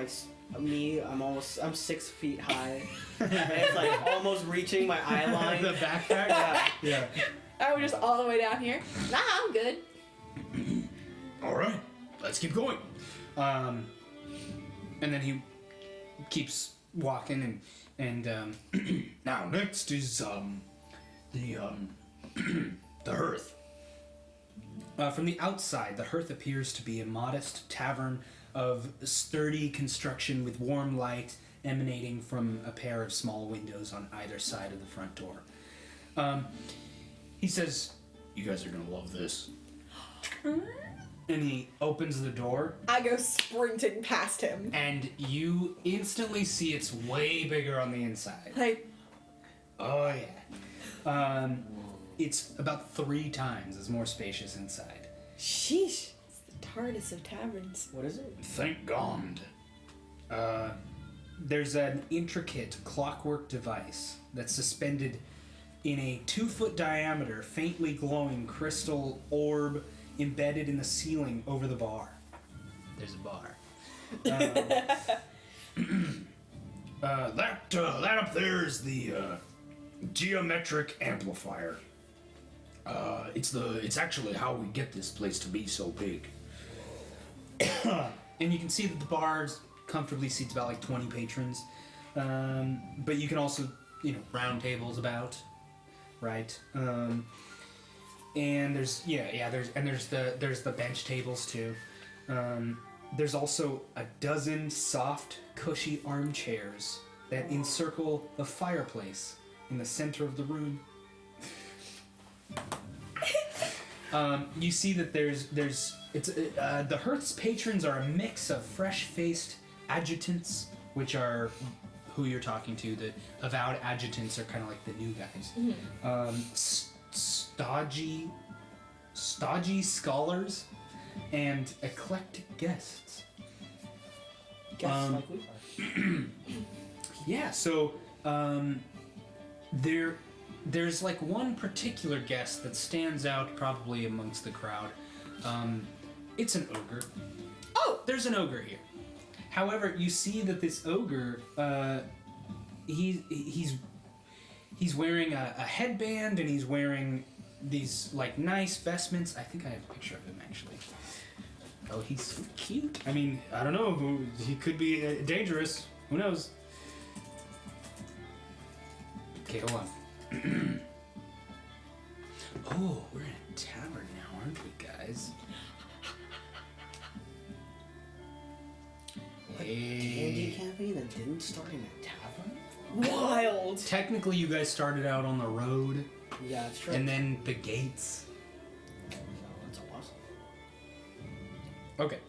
me. I'm 6 feet high. And it's like almost reaching my eye line. the backpack? Yeah. I was just all the way down here. Nah, I'm good. All right, let's keep going. And then he keeps walking and Now, next is the hearth. from the outside, the hearth appears to be a modest tavern of sturdy construction with warm light emanating from a pair of small windows on either side of the front door. He says, You guys are gonna love this. and he opens the door, I go sprinting past him. and you instantly see it's way bigger on the inside. Like, Oh yeah. It's about 3 times as more spacious inside. sheesh. It's the TARDIS of taverns. What is it? Thank God. There's an intricate clockwork device that's suspended in a 2-foot diameter, faintly glowing crystal orb embedded in the ceiling over the bar. There's a bar. That up there is the geometric amplifier. It's actually how we get this place to be so big. And you can see that the bar comfortably seats about like 20 patrons. But you can also, round tables about, right? And there's the bench tables too. There's also a dozen soft, cushy armchairs that encircle the fireplace in the center of the room. You see that the Hearth's patrons are a mix of fresh-faced adjutants, which are who you're talking to. The Avowed adjutants are kind of like the new guys. Stodgy scholars, and eclectic guests. Guess like we are. Yeah, so there's like one particular guest that stands out probably amongst the crowd. It's an ogre. Oh, there's an ogre here. However, you see that this ogre, he's wearing a headband, and he's wearing these like nice vestments. I think I have a picture of him actually. Oh, he's so cute. I mean, I don't know. He could be dangerous. Who knows? Okay, hold on. Oh, we're in a tavern now, aren't we, guys? Candy cafe that didn't start in a tavern? Wild. Technically, you guys started out on the road, Yeah, that's true. and then the gates. So that's awesome. Okay.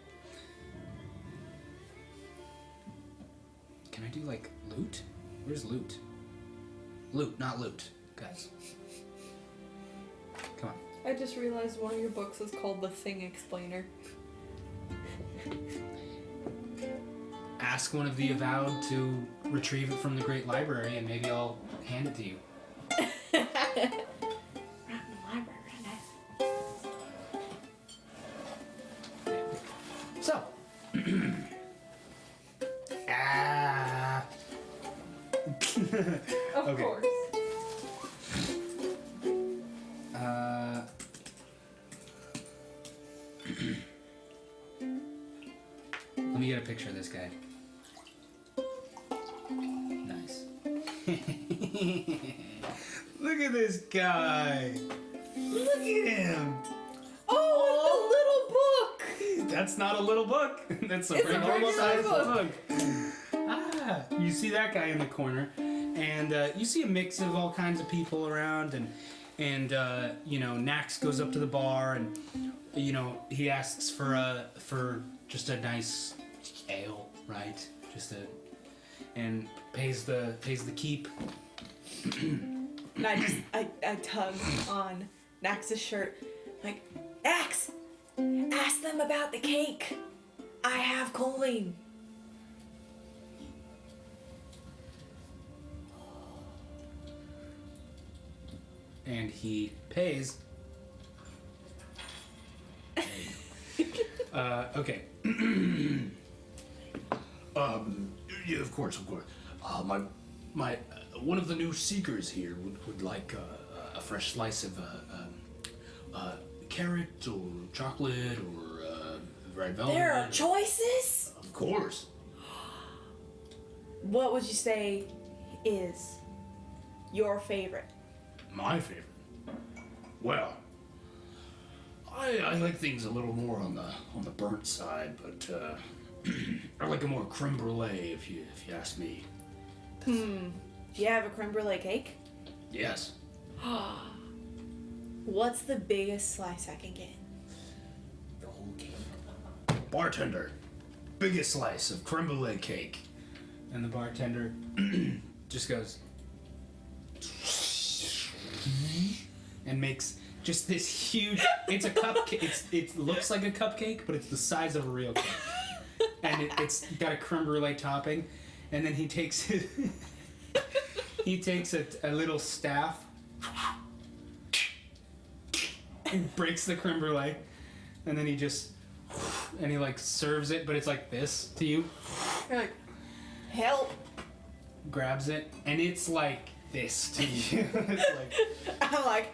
can I do like loot? Where's loot? Loot, not loot, guys. Come on. I just realized one of your books is called The Thing Explainer. Ask one of the Avowed to retrieve it from the Great Library, and maybe I'll hand it to you. Right in the library right now. So. Of Okay. course. Let me get a picture of this guy. Nice. Look at this guy. Look at him. Oh, it's a little book. That's not a little book. That's a It's a regular regular sized book. book. You see that guy in the corner, and you see a mix of all kinds of people around, and Nax goes up to the bar, and he asks for just a nice ale, right? And pays the keep. And I tug on Nax's shirt, like, Nax, ask them about the cake. I have coin. And he pays. Okay. Yeah, of course. My one of the new seekers here would like a fresh slice of carrot or chocolate or red velvet. There are choices? Of course. What would you say is your favorite? My favorite. Well, I like things a little more on the burnt side, but I like a more creme brulee if you ask me. Do you have a creme brulee cake? Yes. What's the biggest slice I can get? The whole cake. Bartender, biggest slice of creme brulee cake. And the bartender just goes and makes just this huge. It's a cupcake. It looks like a cupcake, but it's the size of a real cake. And it's got a creme brulee topping, and then he takes it. He takes a little staff and breaks the creme brulee, and then he like serves it, but it's like this to you. You're like, help. Grabs it, and it's like this to you. It's like, I'm like,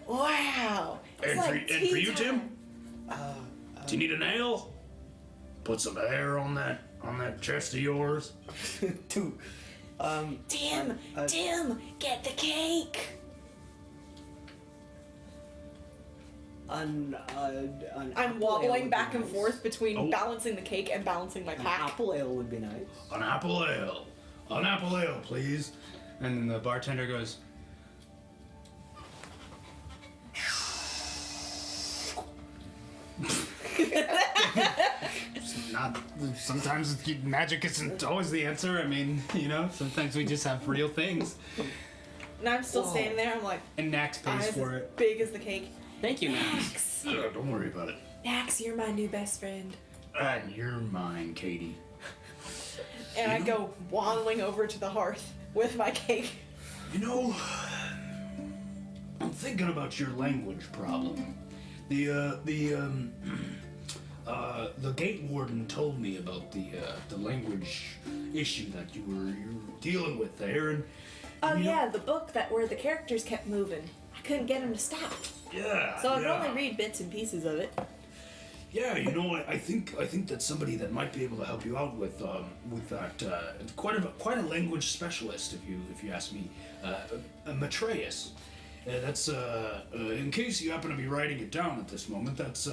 wow. It's And for like you, tea Tim? time. Do you need a nail? Put some hair on that chest of yours. Two. Tim, get the cake. An I'm apple ale wobbling would back be and nice. forth between Oh. balancing the cake and balancing my An pack. apple ale would be nice. An apple ale. An apple ale, please. and then the bartender goes, not. Sometimes magic isn't always the answer. I mean, sometimes we just have real things. And I'm still Whoa. standing there. I'm like, And Nax pays eyes for as it. big as the cake. Thank you, Max. Nax, Don't worry about it. Nax, you're my new best friend. And you're mine, Cady. And I go waddling over to the hearth with my cake. I'm thinking about your language problem. The gate warden told me about the language issue that you were dealing with there, and Oh yeah, the book where the characters kept moving. I couldn't get them to stop. yeah. So I could yeah. only read bits and pieces of it. Yeah, I think that's somebody that might be able to help you out with that. Quite a language specialist, if you ask me. Matreous. That's in case you happen to be writing it down at this moment. That's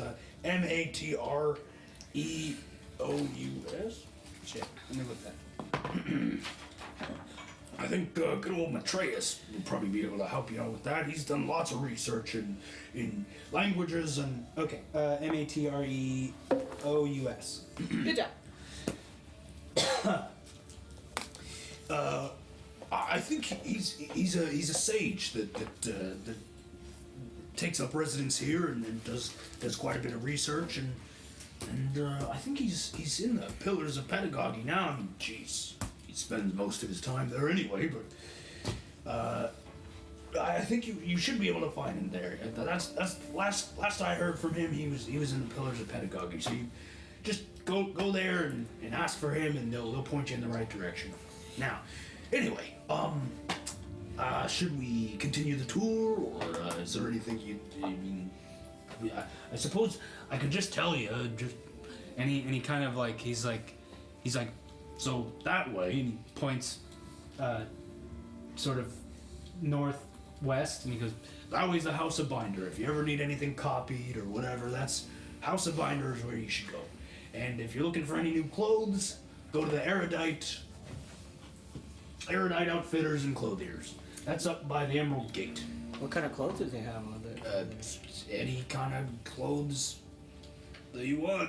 Matreous. Shit, let me look that. I think good old Matreous will probably be able to help you out with that. He's done lots of research in languages and. Okay, Matreous. Good job. I think he's a sage that takes up residence here and does quite a bit of research and I think he's in the Pillars of Pedagogy now. I mean, jeez, he spends most of his time there anyway. But I think you should be able to find him there. That's last I heard from him. He was in the Pillars of Pedagogy. So you just go there and ask for him, and they'll point you in the right direction. Now, anyway, should we continue the tour, or is there anything I mean? I suppose I could just tell you, And he kind of like he's like so that way, and he points sort of northwest, and he goes, that way's the House of Binder. If you ever need anything copied or whatever, that's House of Binder is where you should go. And if you're looking for any new clothes, go to the Erudite Outfitters and Clothiers. That's up by the Emerald Gate. What kind of clothes do they have on there? Any kind of clothes that you want,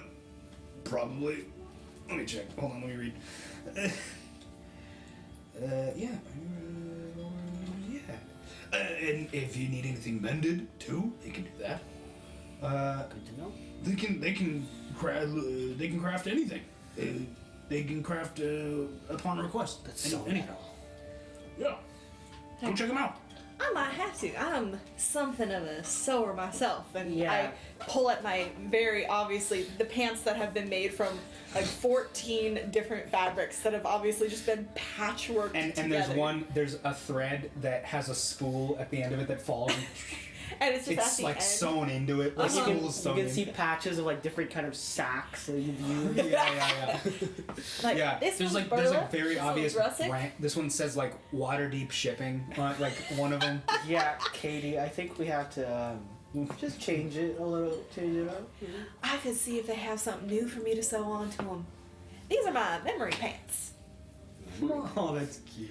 probably. Let me check. Hold on, let me read. Yeah. And if you need anything mended too, they can do that. Good to know. They can craft anything. They can craft upon request. That's so anything. Yeah. Go check them out. I might have to. I'm something of a sewer myself, and Yeah. I pull at my very obviously the pants that have been made from like 14 different fabrics that have obviously just been patchworked and together. there's a thread that has a spool at the end of it that falls. And it's just at It's the like end. sewn into it. The Uh-huh. spool's You sewn can in. see patches of like different kind of sacks in view. Yeah. Like, Yeah, this there's one's like burlap, very this obvious one's rustic. brand. This one says like water deep shipping, like one of them. Yeah, Cady, I think we have to just change it a little, change it up. I could see if they have something new for me to sew onto them. These are my memory pants. Oh, that's cute.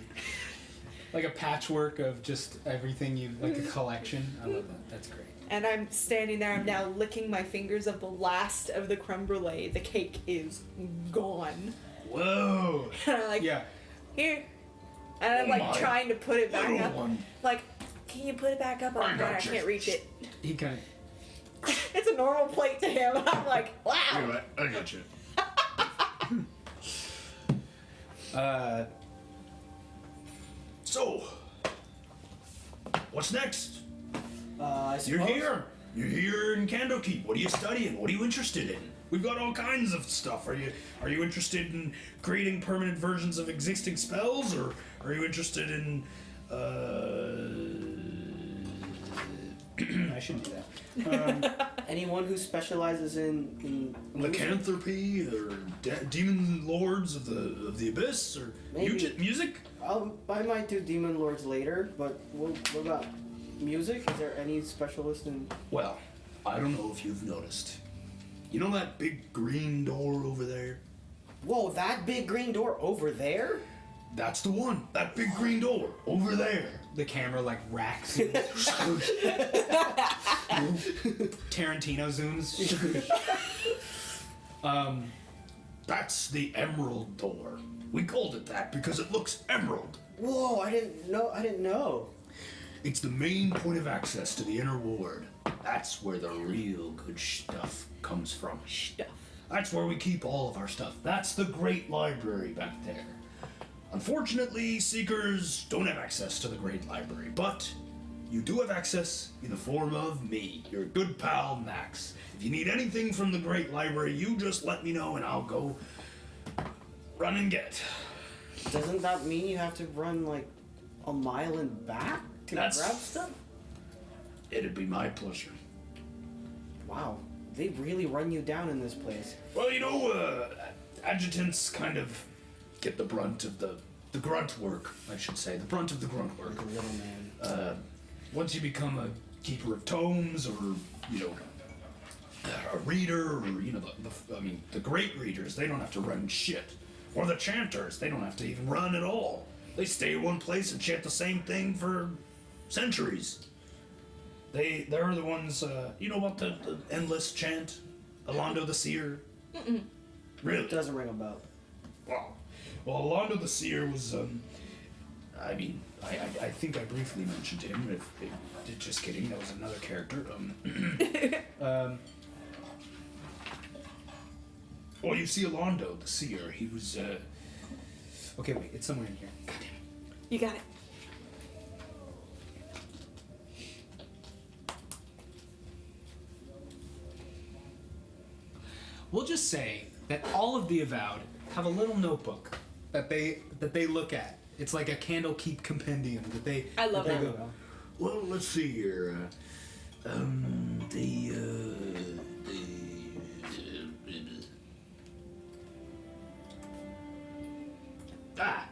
Like a patchwork of just everything you like a collection. I love that. That's great. And I'm standing there, I'm now licking my fingers of the last of the creme brulee. The cake is gone. Whoa. And I'm like, Yeah. here. And I'm Oh like my trying to put it back little up. one. Like, can you put it back up? I Oh, God, I gotcha. can't reach it. He kind of. It's a normal plate to him. I'm like, wow. Anyway, I got you. So, what's next? I You're suppose. here. You're here in Candlekeep. What are you studying? What are you interested in? We've got all kinds of stuff. Are you interested in creating permanent versions of existing spells, or are you interested in I shouldn't do that. Anyone who specializes in lycanthropy or demon lords of the abyss or Maybe. music? I might do Demon Lords later, but what about music? Is there any specialist in? Well, I don't know if you've noticed. You know that big green door over there? Whoa, that big green door over there? That's the one. That big green door over there. The camera like racks. Tarantino zooms. That's the emerald door. We called it that because it looks emerald. Whoa, I didn't know. It's the main point of access to the inner ward. That's where the real good stuff comes from. Stuff. That's where we keep all of our stuff. That's the great library back there. Unfortunately, Seekers don't have access to the great library, but you do have access in the form of me, your good pal, Nax. If you need anything from the great library, you just let me know and I'll go run and get. Doesn't that mean you have to run like a mile and back to grab stuff? It'd be my pleasure. Wow, they really run you down in this place. Well, you know, adjutants kind of get the brunt of the grunt work, I should say. The brunt of the grunt work. Like a little man. Once you become a keeper of tomes or, you know, a reader or, you know, the great readers, they don't have to run shit. Or the chanters, they don't have to even run at all. They stay in one place and chant the same thing for centuries. They're the ones, you know about the endless chant? Alondo the Seer? Mm-mm. Really? It doesn't ring a bell. Wow. Well, Alondo the Seer was, I mean, I think I briefly mentioned him. Just kidding, that was another character. Well, you see Alondo the Seer, he was, Okay, wait, it's somewhere in here. God damn it. You got it. We'll just say that all of the Avowed have a little notebook that they look at. It's like a Candlekeep compendium that they. I love they that. go, well, let's see here.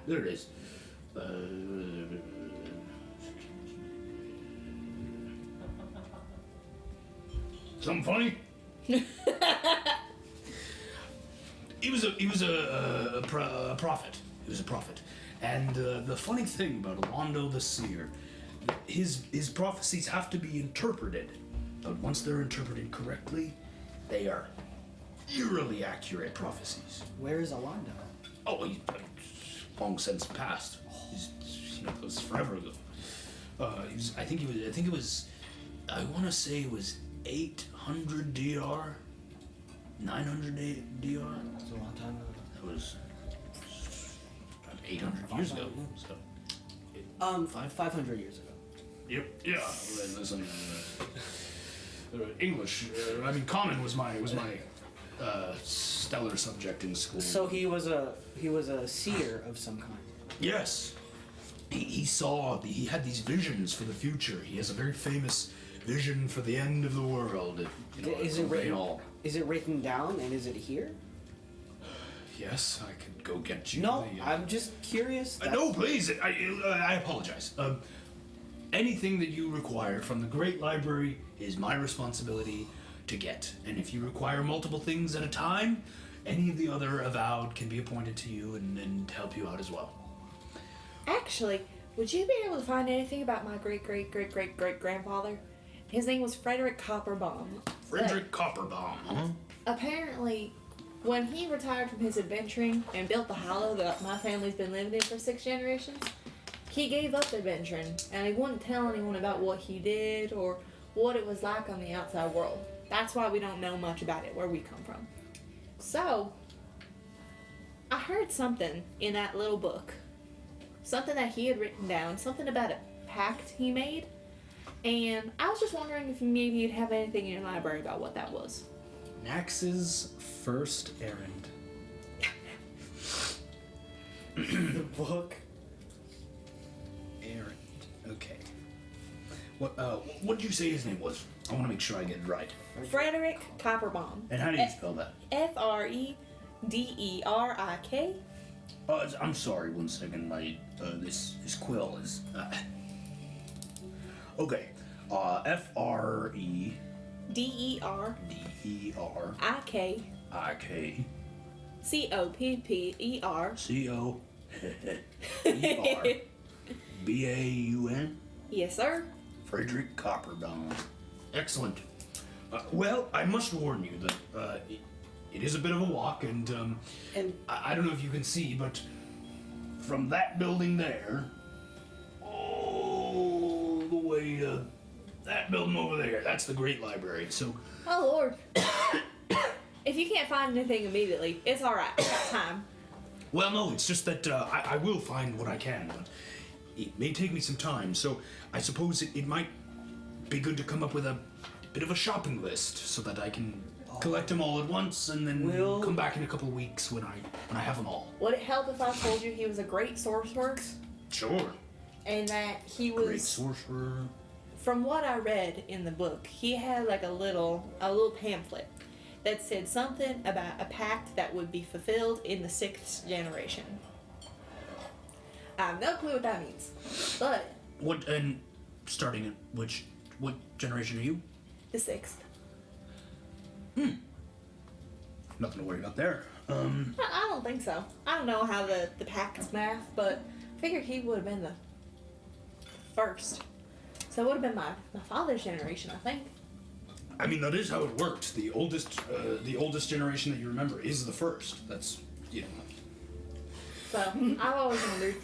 There it is. Something funny? He was a prophet. He was a prophet. And the funny thing about Alondo the Seer, his prophecies have to be interpreted. But once they're interpreted correctly, they are eerily accurate prophecies. Where is Alondo? Oh, he's long since passed. He's, that was forever ago. I want to say it was 800 DR, 900 DR. That's a long time ago. That was 800 years ago. So. 500 years ago. Yep. Yeah. Listen. English. I mean, Common was my stellar subject in school. So he was a seer of some kind. Yes. He had these visions for the future. He has a very famous vision for the end of the world. Is it written down and is it here? Yes, I could go get you. No, I'm just curious. No, please. I apologize. Anything that you require from the Great Library is my responsibility to get. And if you require multiple things at a time, any of the other Avowed can be appointed to you and help you out as well. Actually, would you be able to find anything about my great-great-great-great-great-grandfather? His name was Frederick Copperbaum. Frederick Copperbaum, huh? Apparently, when he retired from his adventuring and built the hollow that my family's been living in for 6 generations, he gave up adventuring, and he wouldn't tell anyone about what he did or what it was like on the outside world. That's why we don't know much about it, where we come from. So, I heard something in that little book. Something that he had written down, something about a pact he made. And I was just wondering if maybe you'd have anything in your library about what that was. Nax's first errand. The book. Errand. Okay. What did you say his name was? I want to make sure I get it right. Frederick Copperbaum. And how do you spell that? Frederick. I'm sorry, one second. This quill is. Okay. F-R-E. D-E-R. D-E-R. I-K. I-K. C-O-P-P-E-R. C-O-E-R. B-A-U-N. Yes, sir. Frederick Copperbaum. Excellent. Well, I must warn you that it is a bit of a walk, and I don't know if you can see, but from that building there, all the way to that building over there, that's the Great Library. So. Oh, Lord. If you can't find anything immediately, it's alright. I got time. Well, no, it's just that I will find what I can, but it may take me some time, so I suppose it might be good to come up with a bit of a shopping list so that I can collect them all at once and then come back in a couple of weeks when I have them all. Would it help if I told you he was a great sorcerer? Sure. And that he was... Great sorcerer. From what I read in the book, he had like a little pamphlet that said something about a pact that would be fulfilled in the 6th generation. I have no clue what that means, but... Starting at what generation are you? The 6th. Nothing to worry about there. I don't think so. I don't know how the pact's math, but I figured he would have been the first. So it would have been my father's generation, I think. I mean, that is how it works. The oldest generation that you remember is the first. That's, So I've always wondered.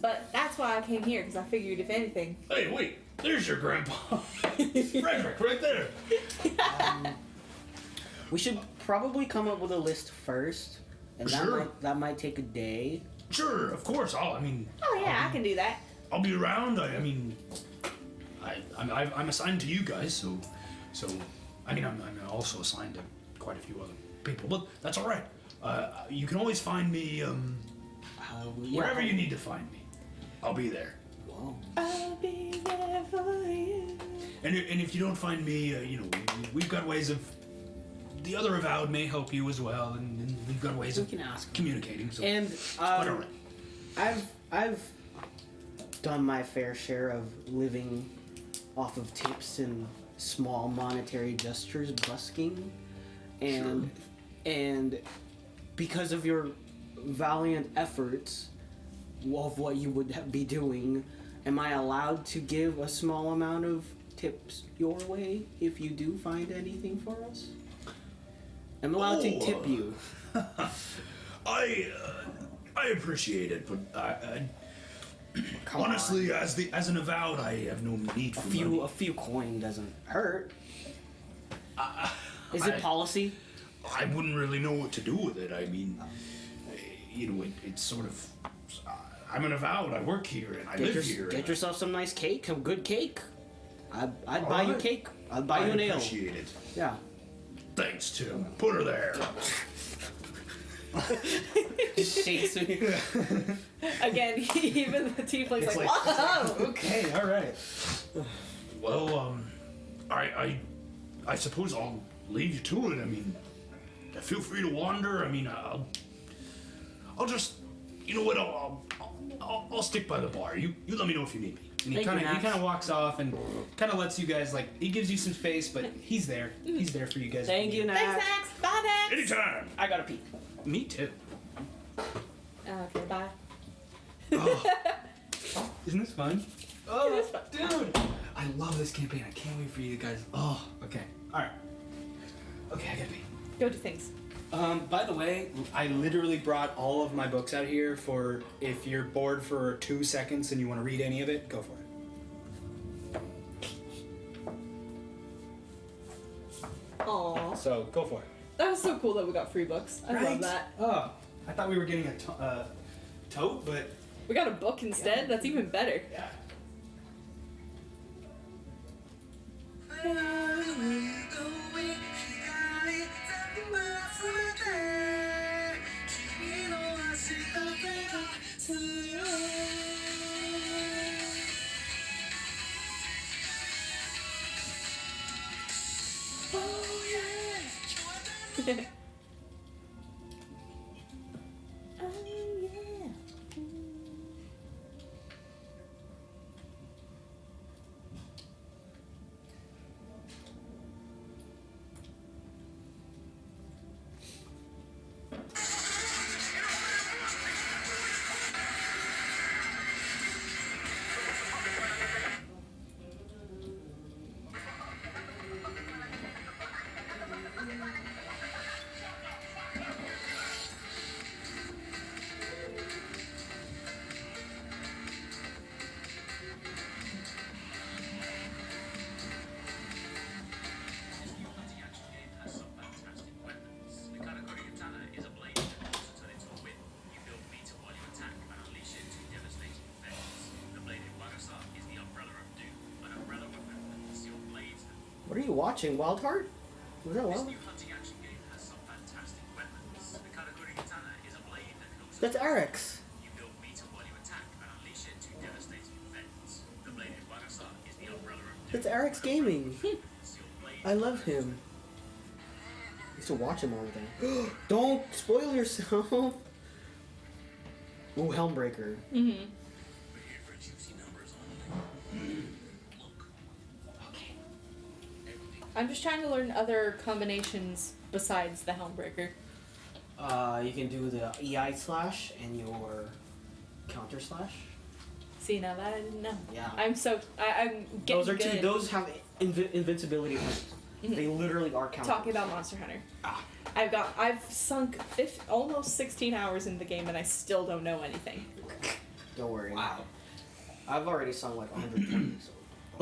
But that's why I came here, because I figured if anything. Hey, wait. There's your grandpa. Frederick, right there. We should probably come up with a list first, and Sure. that might take a day. Sure, of course. Oh yeah, I can do that. I'll be around. I'm assigned to you guys, so I'm also assigned to quite a few other people, but that's all right. You can always find me wherever you need to find me. I'll be there. Whoa. I'll be there for you. And if you don't find me, we've got ways of. The other Avowed may help you as well, and we've got ways of can ask. communicating. So And quite all right. I've done my fair share of living off of tips and small monetary gestures, busking, and because of your valiant efforts of what you would be doing, am I allowed to give a small amount of tips your way if you do find anything for us? I'm allowed to tip you. I appreciate it, but honestly, as an Avowed, I have no need for money. A few coin doesn't hurt. Is it policy? I wouldn't really know what to do with it. I mean, it's sort of. I'm an Avowed. I work here and I live here. Get yourself some nice cake, some good cake. I'd buy you right. cake. I'd buy you an ale. I appreciate it. Yeah. Thanks, Tim. Put her there. Just shakes me. Again, even the tiefling's like, like- whoa! Okay, all right. Well, I suppose I'll leave you to it. I mean, feel free to wander. I mean, I'll just, you know what? I'll stick by the bar. You let me know if you need me. And he Thank you, kind Nax. of walks off and kind of lets you guys he gives you some space, but he's there. He's there for you guys. Thank you, Thanks, Nax. Max. Bye, Max. Anytime. I gotta pee. Me too. Okay, bye. Isn't this fun? It is fun. Dude, I love this campaign. I can't wait for you guys. Oh, okay. All right. Okay, I gotta pee. Go do things. By the way, I literally brought all of my books out here for if you're bored for 2 seconds and you want to read any of it, go for it. Aw. So go for it. That was so cool that we got free books. I love that. Oh, I thought we were getting a tote, but We got a book instead? That's even better. yeah. Oh, yeah. What are you watching, Wild Heart? Was that Wild? That's Eric's. That's Eric's Gaming. I love him. I used to watch him all the time. Don't spoil yourself. Ooh, Helmbreaker. Mm-hmm. I'm just trying to learn other combinations besides the Helmbreaker. You can do the EI slash and your counter slash. See, now that I didn't know. Yeah. I'm getting Those are good. two. Those have invincibility. They literally are counters. Talking about Monster Hunter. Ah. I've sunk almost 16 hours in the game and I still don't know anything. Don't worry. Wow. I've already sung like 120. So.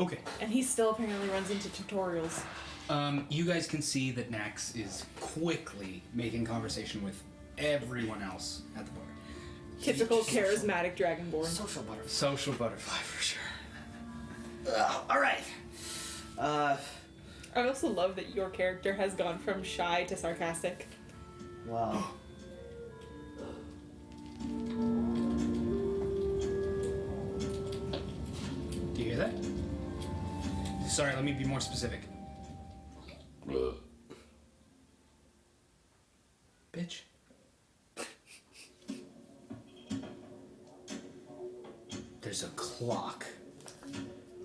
Okay. And he still apparently runs into tutorials. You guys can see that Nax is quickly making conversation with everyone else at the bar. Typical charismatic dragonborn. Social butterfly. Social butterfly for sure. All right. I also love that your character has gone from shy to sarcastic. Wow. Do you hear that? Sorry, let me be more specific. Bitch. There's a clock.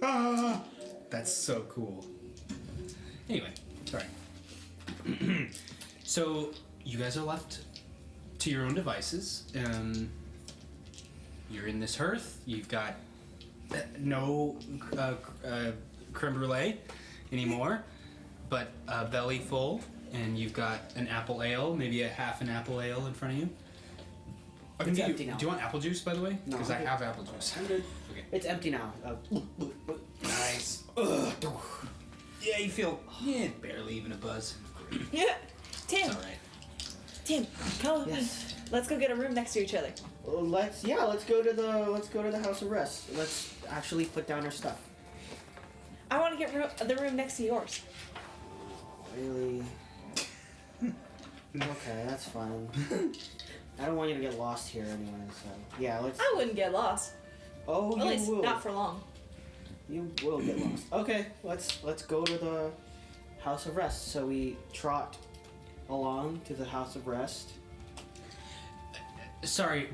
Ah, that's so cool. Anyway, sorry. So, you guys are left to your own devices. You're in this hearth. You've got no creme brulee anymore, but a belly full, and you've got an apple ale, maybe a half an apple ale in front of you. I can It's give empty you, now. do you want apple juice, by the way? No, Because I'm I good. have apple juice. I'm good. Okay. It's empty now. Nice. Yeah, you feel barely even a buzz. Yeah. Tim, It's all right. Tim, come with me. Yes. Let's go get a room next to each other. Let's go to the house of rest. Let's actually put down our stuff. I want to get the room next to yours. Really? Okay, that's fine. I don't want you to get lost here anyway, so yeah, let's. I wouldn't get lost. Oh, At you least will. not for long. You will get lost. Okay, let's go to the house of rest. So we trot along to the house of rest. Sorry,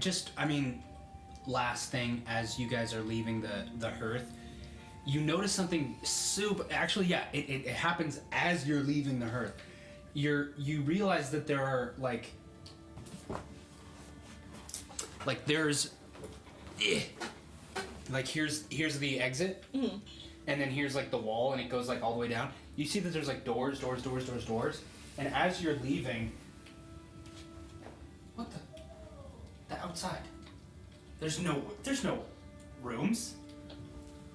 last thing, as you guys are leaving the hearth, you notice something super. Actually, yeah, it happens as you're leaving the hearth. You realize that there are like there's like here's the exit, and then here's like the wall, and it goes like all the way down. You see that there's like doors, and as you're leaving, what the outside? There's no rooms,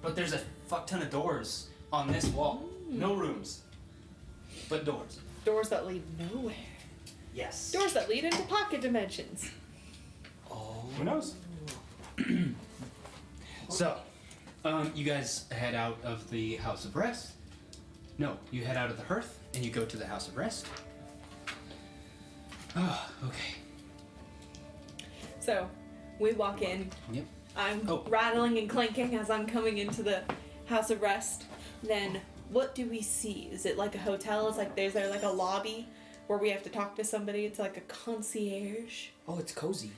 but there's a fuck ton of doors on this wall. No rooms, but doors. Doors that lead nowhere. Yes. Doors that lead into pocket dimensions. Oh. Who knows? So, you guys head out of the house of rest. No, you head out of the hearth and you go to the house of rest. Oh, okay. So, we walk in. Yep. I'm Oh. rattling and clanking as I'm coming into the house of rest. Then, what do we see? Is it like a hotel? It's like there's like a lobby where we have to talk to somebody. It's like a concierge. Oh, it's cozy.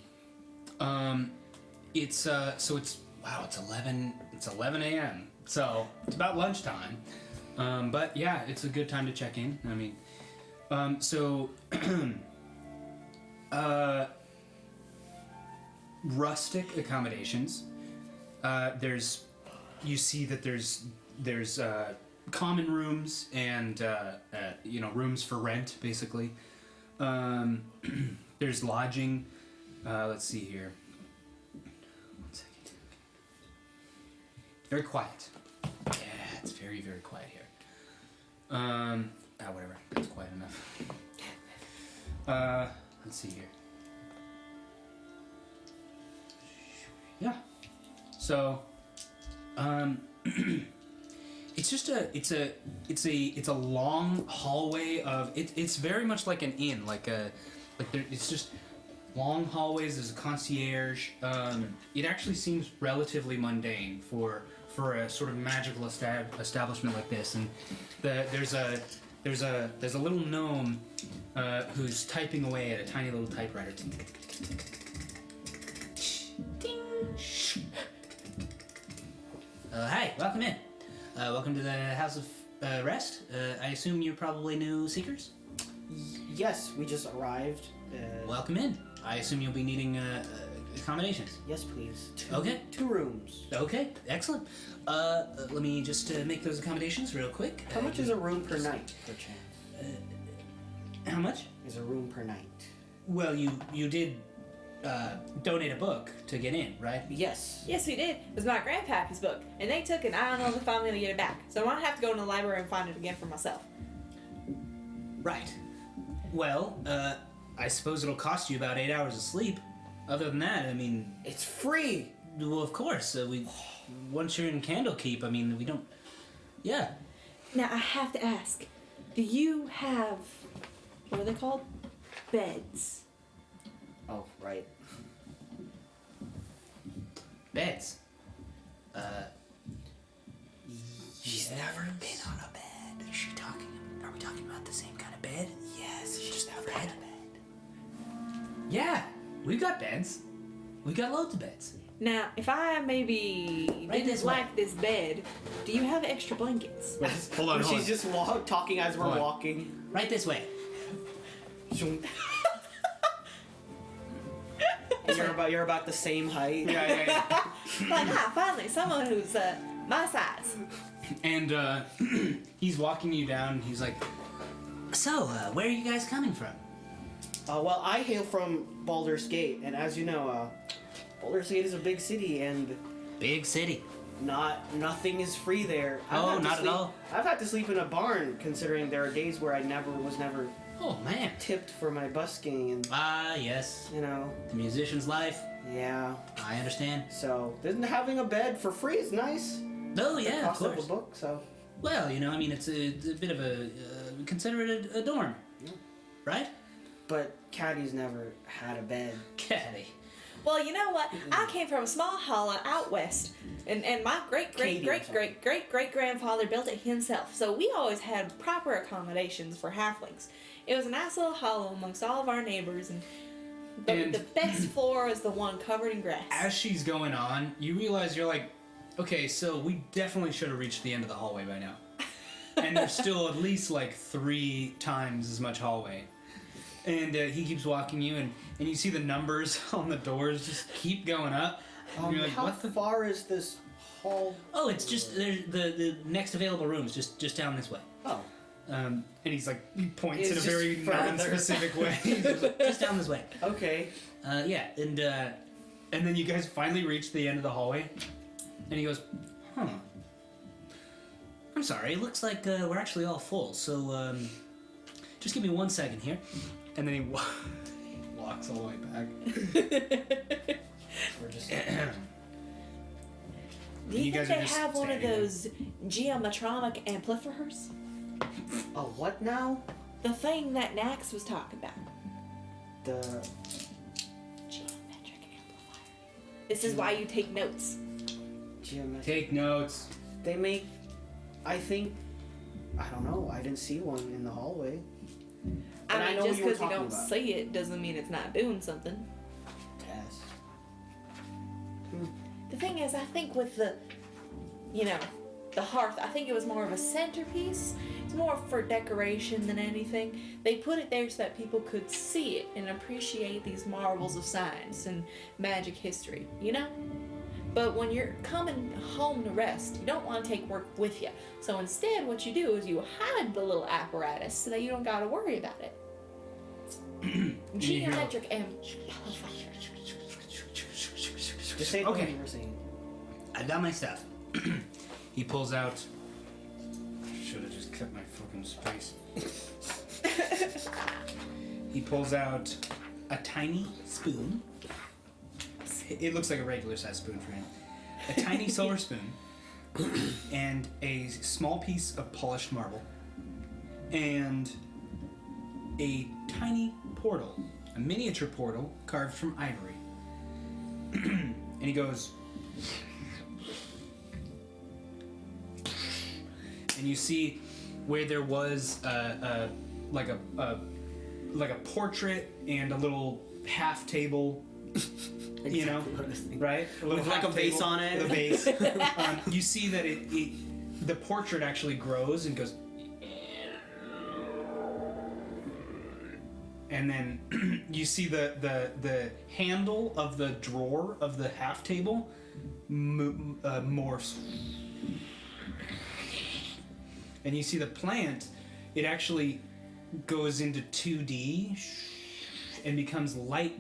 It's so it's 11 a.m. So it's about lunchtime. But yeah, it's a good time to check in. I mean, rustic accommodations. You see that there's common rooms and rooms for rent basically. There's lodging. Let's see here. 1 second. Very quiet. Yeah, it's very, very quiet here. Whatever. That's quiet enough. Let's see here. Yeah. So, it's just it's a long hallway of it's very much like an inn, it's just long hallways. There's a concierge. It actually seems relatively mundane for a sort of magical establishment like this. And there's a little gnome who's typing away at a tiny little typewriter. Hi, welcome in. Welcome to the House of Rest. I assume you're probably new seekers? Yes, we just arrived. Welcome in. I assume you'll be needing accommodations? Yes, please. Okay. 2 rooms. Okay, excellent. Let me just make those accommodations real quick. How much is a room per night, per chance? How much? Is a room per night? Well, you did donate a book to get in, right? Yes. Yes, we did. It was my grandpappy's book, and they took it. I don't know if I'm gonna get it back, so I might have to go in the library and find it again for myself. Right. Well, I suppose it'll cost you about 8 hours of sleep. Other than that, I mean, It's free. well, of course, once you're in Candlekeep, I mean, we don't. Yeah. Now I have to ask, do you have what are they called? Beds. Oh, right. Beds. She's never been on a bed. Is she talking? Are we talking about the same kind of bed? Yes, She's never had a bed. Yeah, we've got beds. We got loads of beds. Now, if I maybe Right this didn't way. like this bed, do you have extra blankets? Hold on, hold She's on. just talking as we're Hold on. walking. Right this way. And you're about the same height. Yeah. Like, finally, someone who's my size. And he's walking you down. He's like, "So, where are you guys coming from?" Well, I hail from Baldur's Gate, and as you know, Baldur's Gate is a big city, and Big city. nothing is free there. Oh, not at all? I've had to sleep in a barn, considering there are days where I was never Oh man. tipped for my busking, and Ah, yes. you know, The musician's life. yeah. I understand. So having a bed for free is nice. Oh The yeah, of cost of course. a book, so Well, I mean, it's a bit of a consider it a dorm, right? but Caddy's never had a bed. Caddy. Well, you know what? I came from a small hollow out west, and my Cady, great grandfather built it himself. So we always had proper accommodations for halflings. It was a nice little hollow amongst all of our neighbors, and And- the best floor is the one covered in grass. As she's going on, you realize you're like, okay, so we definitely should have reached the end of the hallway by now. And there's still at least like 3 times as much hallway. And he keeps walking you, and you see the numbers on the doors just keep going up. And you're like, How what the? far is this hall? Oh, it's just the next available room is just down this way. Oh. And he's like, he points It's in a just very further. non-specific way. He's like, just down this way. Okay. Yeah, and then you guys finally reach the end of the hallway, and he goes, "Huh. I'm sorry. It looks like we're actually all full. So just give me 1 second here." And then he walks all the way back. We're just Do You you guys think are they just have one of standing there. those geometronic amplifiers? a what now? The thing that Nax was talking about. The Geometric amplifier. This is why you take notes. geometric. Take notes. They make. I think. I don't know. I didn't see one in the hallway. But I mean, know just what you were because you don't talking about. see it doesn't mean it's not doing something. Yes. The thing is, I think with the hearth, I think it was more of a centerpiece. It's more for decoration than anything. They put it there so that people could see it and appreciate these marvels of science and magic history, But when you're coming home to rest, you don't want to take work with you. So instead, what you do is you hide the little apparatus so that you don't got to worry about it. Geometric amplifier. Just say it Okay. what you were saying. I got my stuff. He pulls out. Should have just kept my fucking space. He pulls out a tiny spoon. It looks like a regular size spoon for him. A tiny silver spoon. And a small piece of polished marble. And a tiny portal. A miniature portal carved from ivory. And he goes. And you see where there was like a portrait and a little half table, right? A little With like half a vase table on it. with a vase. You see that the portrait actually grows and goes, and then you see the handle of the drawer of the half table morphs, and you see the plant. It actually goes into 2D and becomes light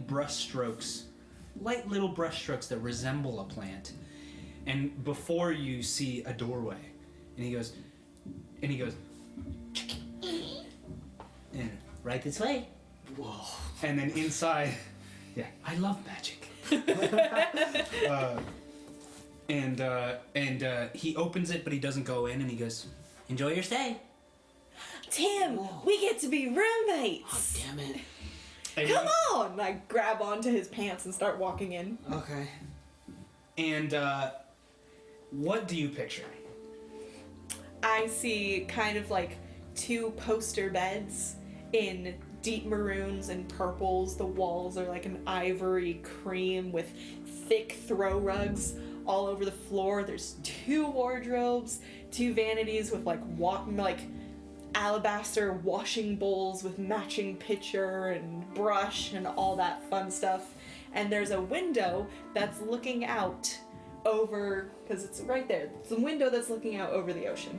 little brush strokes that resemble a plant. And before you see a doorway, and he goes, and right this way. Whoa. And then inside, yeah, I love magic. And he opens it, but he doesn't go in, and he goes, enjoy your stay. Tim, we get to be roommates. Oh, damn it. And Come on! And I grab onto his pants and start walking in. Okay. And what do you picture? I see kind of like 2 poster beds in deep maroons and purples. The walls are like an ivory cream with thick throw rugs all over the floor. There's 2 wardrobes, 2 vanities with like alabaster washing bowls with matching pitcher and brush and all that fun stuff. And there's a window that's looking out over, because it's right there. It's a window that's looking out over the ocean.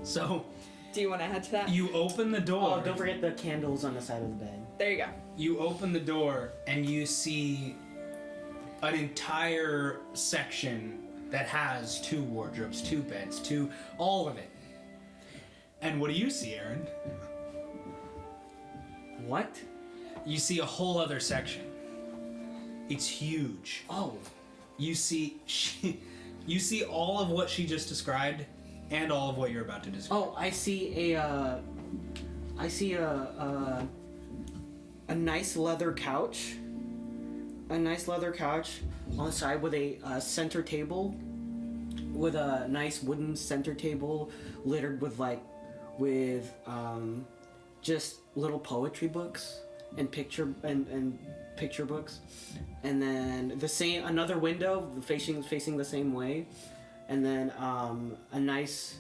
So, Do you want to add to that? you open the door. Oh, don't forget the candles on the side of the bed. There you go. You open the door and you see an entire section that has 2 wardrobes, 2 beds, all of it. And what do you see, Aaron? What? You see a whole other section. It's huge. Oh. You see all of what she just described and all of what you're about to describe. Oh, I see a nice leather couch. A nice leather couch on the side with a center table, with a nice wooden center table littered with just little poetry books and picture books, and then another window facing the same way, and then a nice,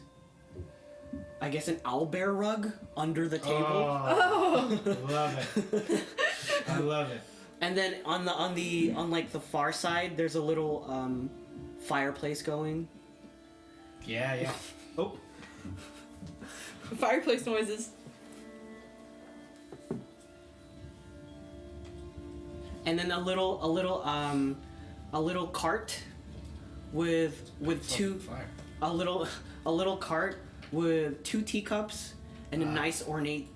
I guess, an owlbear rug under the table. Oh, love it. I love it. And then on the far side, there's a little fireplace going. Yeah. Oh, Fireplace noises. And then a little cart with 2 fire. a little cart with 2 teacups and a nice ornate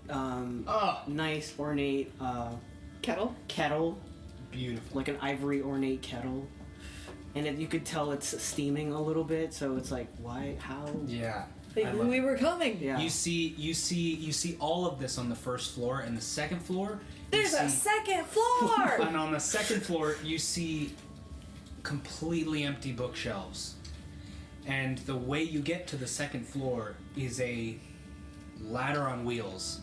kettle, Beautiful. like an ivory ornate kettle. And you could tell it's steaming a little bit, so it's like, why? How? Yeah. They I knew love we it. were coming. Yeah. You see all of this on the first floor, and the second floor. There's a second floor! And on the second floor, you see completely empty bookshelves. And the way you get to the second floor is a ladder on wheels.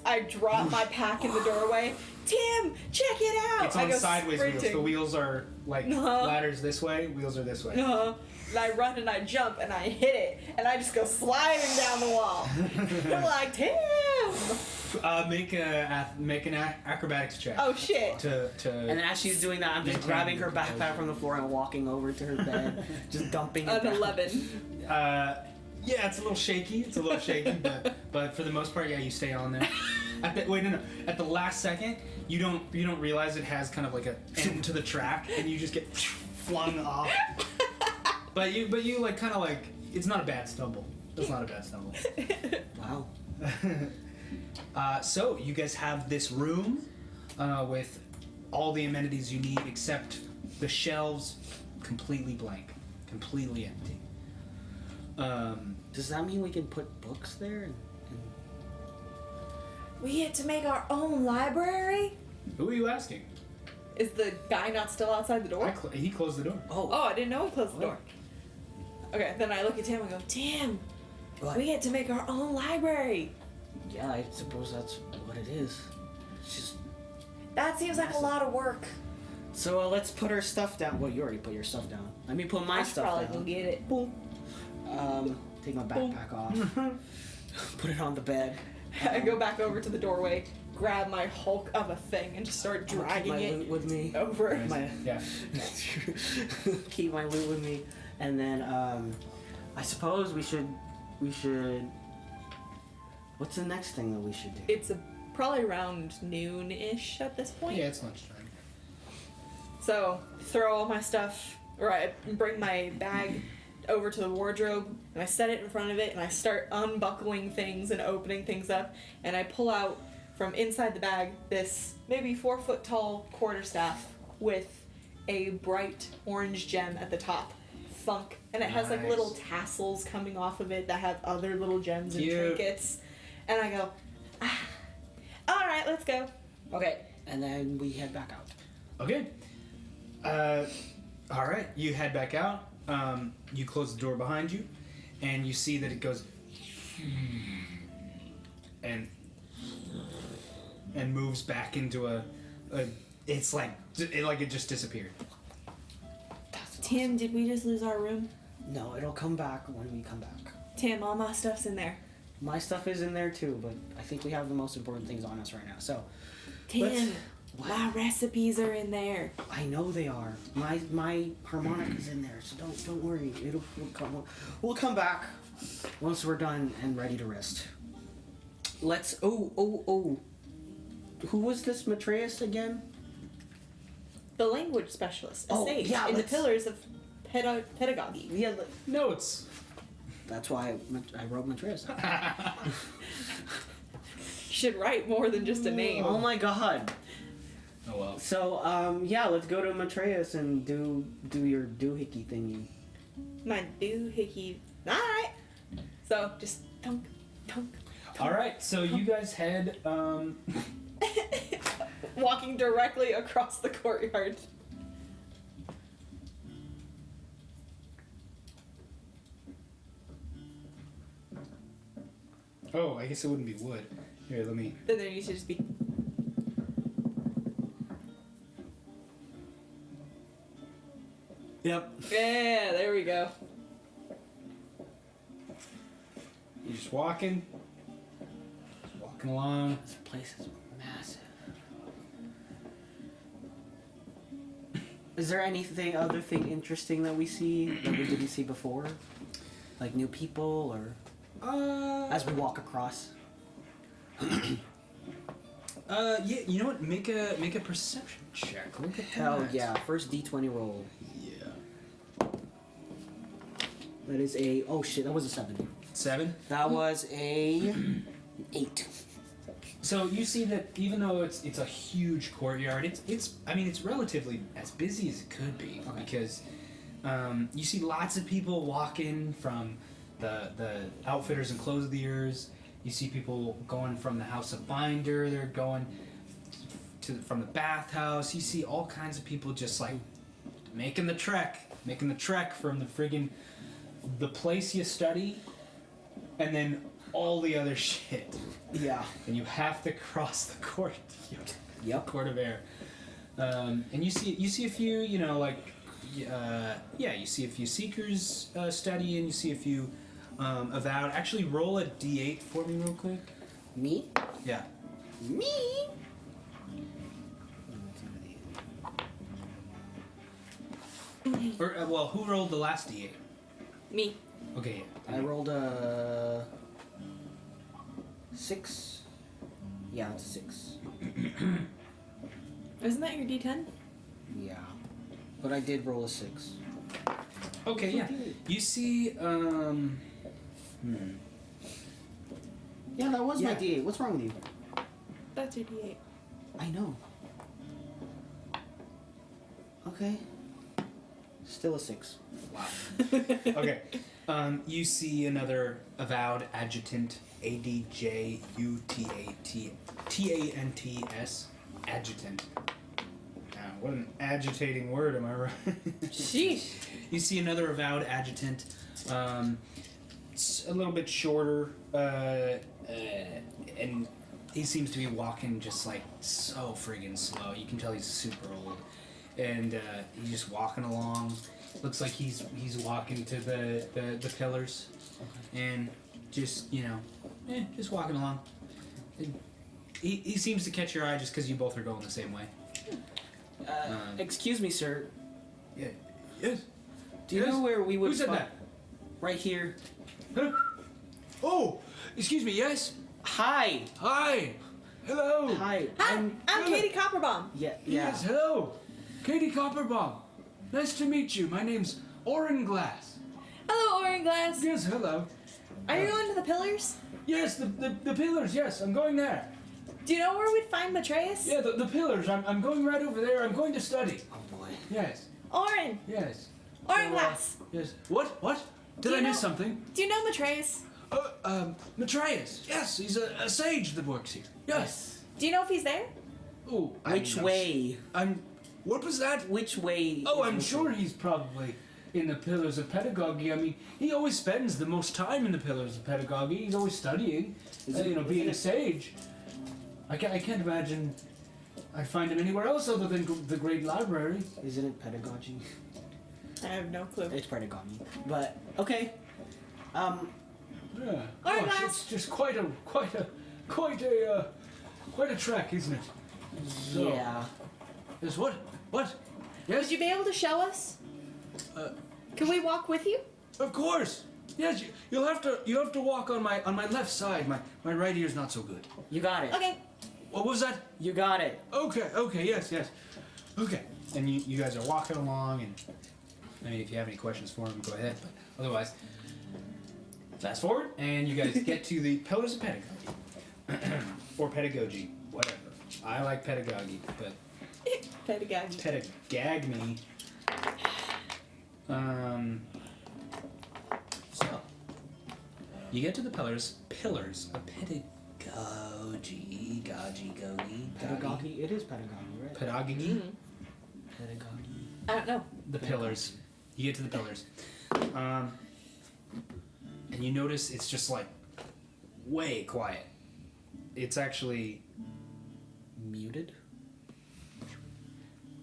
I drop my pack in the doorway. Tim, check it out! It's I on go sideways sprinting. wheels. The wheels are like ladders this way, wheels are this way. And I run and I jump and I hit it and I just go sliding down the wall. I'm like, Tim! Make an acrobatics check. Oh shit. And then as she's doing that, I'm just grabbing her backpack from the floor and walking over to her bed, just dumping it An down. 11. Yeah, it's a little shaky. But for the most part, yeah, you stay on there. At the last second, you don't realize it has kind of like an end to the track, and you just get flung off. But you like kind of like, it's not a bad stumble. It's not a bad stumble. Wow. So you guys have this room with all the amenities you need, except the shelves completely blank, completely empty. Does that mean we can put books there? We get to make our own library? Who are you asking? Is the guy not still outside the door? He closed the door. Oh, I didn't know he closed the door. Okay, then I look at Tim and go, Tim, What? we get to make our own library. Yeah, I suppose that's what it is. It's just... That seems like a lot of work. So let's put our stuff down. Well, you already put your stuff down. Let me put my I should stuff probably down. go get it. take my backpack off, put it on the bed. I go back over to the doorway, grab my hulk of a thing, and just start dragging keep my it loot with me. over. My, Yeah. keep my loot with me, and then I suppose we should. What's the next thing that we should do? It's probably around noon-ish at this point. Yeah, it's lunchtime. So, throw all my stuff, or I bring my bag over to the wardrobe, and I set it in front of it, and I start unbuckling things and opening things up, and I pull out from inside the bag this maybe 4 foot tall quarterstaff with a bright orange gem at the top. Thunk. And it has like Nice. little tassels coming off of it that have other little gems and Cute. trinkets. And I go, alright, let's go. Okay, and then we head back out. Okay. All right. You head back out. You close the door behind you, and you see that it goes and moves back into a it's like it just disappeared. Tim, did we just lose our room? No, it'll come back when we come back. Tim, all my stuff's in there. My stuff is in there too, but I think we have the most important things on us right now. So, Tim, my recipes are in there. I know they are. My harmonica's in there, so don't worry. We'll come back once we're done and ready to rest. Let's. Oh. Who was this Matreous again? The language specialist, a Oh, sage, yeah, in the let's- pillars of pedagogy. Yeah. Notes. That's why I wrote Matreous. You should write more than just a name. Oh my god. Oh well. So yeah, let's go to Matreous and do your doohickey thingy. My doohickey. Alright. So, just tunk. All right. So you guys head. Walking directly across the courtyard. Oh, I guess it wouldn't be wood. Here, let me. Then there needs to just be. Yep. Yeah, there we go. You're just walking along. This place is massive. Is there other thing interesting that we see that we didn't see before? Like new people or as we walk across? Yeah. You know what? Make a perception check. Look at Hell that. yeah. First D20 roll. Yeah. That is oh shit, that was a 7. 7. That was a 8. So you see that even though it's a huge courtyard, it's relatively as busy as it could be because you see lots of people walking from the outfitters and clothiers. You see people going from the House of Binder. They're going from the bathhouse. You see all kinds of people just like making the trek from the friggin' the place you study, and then all the other shit. Yeah. And you have to cross the court. Yep. Court of air. And you see a few, you see a few seekers studying. You see a few avowed. Actually, roll a d8 for me real quick. Me? Yeah. Me? Or who rolled the last d8? Me. Okay. I rolled a 6. Yeah, it's a 6. Isn't that your D10? Yeah. But I did roll a 6. Okay. Yeah. You see. Yeah, that was my Yeah. D8. What's wrong with you? That's your D8. I know. Okay. Still a 6. Wow. Okay. You see another avowed adjutant, ADJUTANTS, adjutant. What an agitating word, am I right? Sheesh. You see another avowed adjutant, a little bit shorter, and he seems to be walking just like so friggin' slow. You can tell he's super old, and he's just walking along. Looks like he's walking to the pillars. and just just walking along. And he seems to catch your eye just because you both are going the same way. Excuse me, sir. Yeah. Yes. Do you know where we would? Who said that? Right here. Huh? Oh, excuse me. Yes. Hi. Hi. Hello. Hi. Hi, I'm Cady Copperbomb. Yeah. Yes. Hello. Cady Copperbomb. Nice to meet you. My name's Oren Glass. Hello, Orange Glass. Yes. Hello. Are you going to the pillars? Yes. The pillars. Yes. I'm going there. Do you know where we'd find Matreous? Yeah. The pillars. I'm going right over there. I'm going to study. Oh boy. Yes. Oren. Yes. Orange Glass. Yes. What? Did Do I you miss know- something? Do you know Matreous? Matreous. Yes, he's a sage that works here. Yes. Do you know if he's there? Oh, Which way? What was that? Which way? Oh, is I'm which sure way? he's probably in the Pillars of Pedagogy. I mean, he always spends the most time in the Pillars of Pedagogy. He's always studying. Being a sage. I can't imagine I'd find him anywhere else other than the Great Library. Isn't it pedagogy? I have no clue. It's pedagogy. But okay. Yeah. Alright, Gosh, guys. it's just quite a trek, isn't it? So, Yeah. Yes, what? Yes? Would you be able to show us? Can we walk with you? Of course. Yes, you'll have to walk on my left side. My right ear's not so good. You got it. Okay. What was that? You got it. Okay, yes. Okay. And you guys are walking along, and I mean, if you have any questions for him, go ahead. But otherwise, fast forward, and you guys get to the Pillars of Pedagogy. Or Pedagogy, whatever. I like Pedagogy, but Pedagogy. Pedagagme. So you get to the pillars of pedagogy, Pedagogy. It is pedagogy, right? pedagogy. Pedagogy. I don't know. The pillars. You get to the pillars, and you notice it's just like way quiet. It's actually Muted.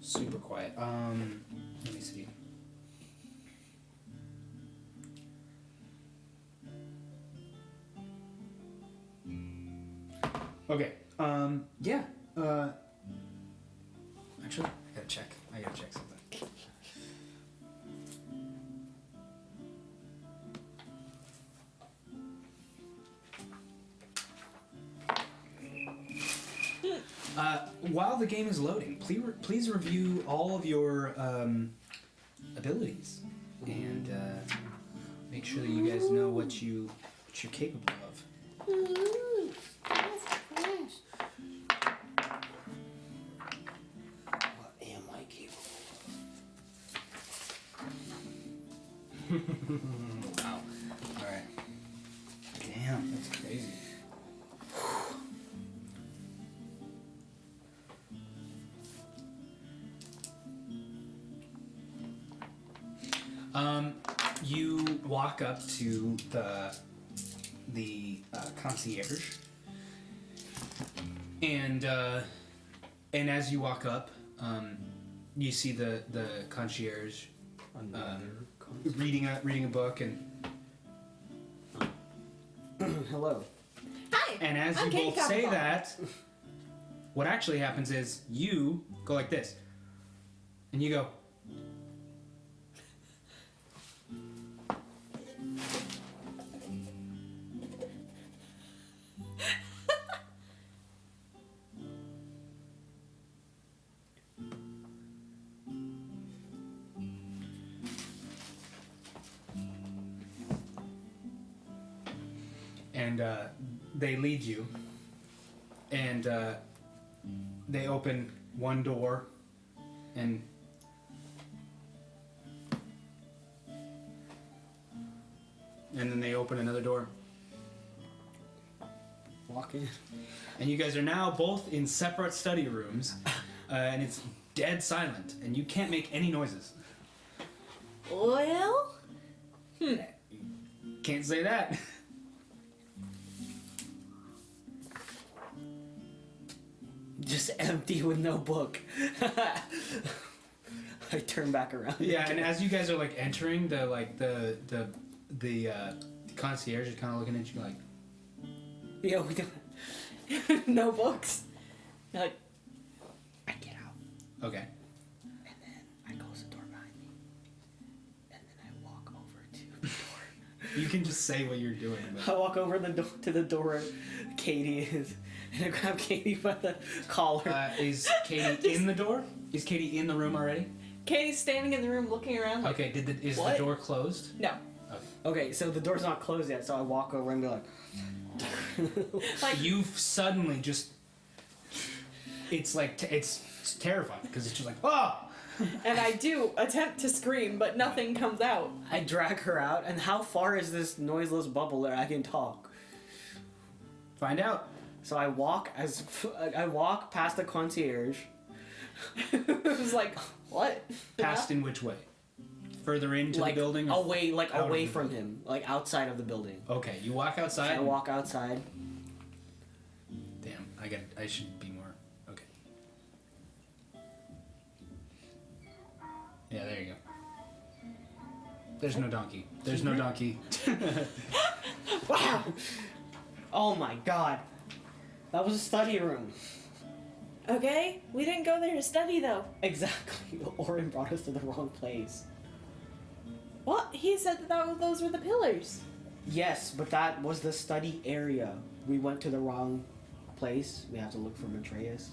super quiet. Let me see. Okay. Yeah. Actually, I gotta check something. While the game is loading, please review all of your abilities and make sure that you guys know what you're capable of. What am I capable Wow. All right. Damn, that's crazy. You walk up to the concierge, and as you walk up, you see the concierge reading a book, and Hello. Hi. and as I'm you Cady both say Copperbomb. that, what actually happens is you go like this, and you go. And they lead you, and they open one door, and then they open another door, Walk in. and you guys are now both in separate study rooms, and it's dead silent, and you can't make any noises. Well, Can't say that. Just empty with no book. I turn back around. Yeah, and as you guys are like entering the The concierge is kind of looking at you like, Yeah, we do. No books. You're like, I get out, okay. and then I close the door behind me, and then I walk over to the door. You can just say what you're doing. But... I walk over to the door. Cady is, and I grab Cady by the collar. Is Cady in the door? Is Cady in the room already? Cady's standing in the room looking around like, Okay, is what? the door closed? No. Okay, so the door's not closed yet, so I walk over and be like, Like, You've suddenly just... It's like, it's terrifying, because it's just like, oh! and I do attempt to scream, but nothing comes out. I drag her out, and how far is this noiseless bubble that I can talk? Find out. So I walk past the concierge. It was like, what? Past in which way? Further into Like the building? away, like out of away the from him, like outside of the building. Okay, you walk outside. I walk outside. Damn, I should be more. Okay. Yeah, there you go. There's no donkey. There's no donkey. Wow! Oh my god. That was a study room. Okay, we didn't go there to study though. Exactly. Orin brought us to the wrong place. What? He said those were the pillars. Yes, but that was the study area. We went to the wrong place. We have to look for Matreous.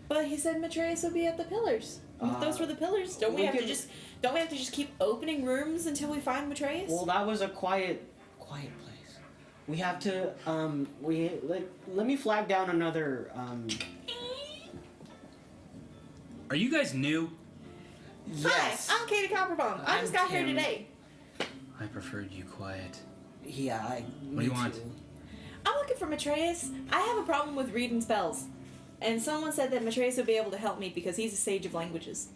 But he said Matreous would be at the pillars. And if those were the pillars, don't we have to just keep opening rooms until we find Matreous? Well, that was a quiet place. We have to let me flag down another Are you guys new? Yes. Hi, I'm Cady Copperbomb. I just got here Kim. today. I preferred you quiet. Yeah, What do you want? I'm looking for Matreous. I have a problem with reading spells. And someone said that Matreous would be able to help me because he's a sage of languages.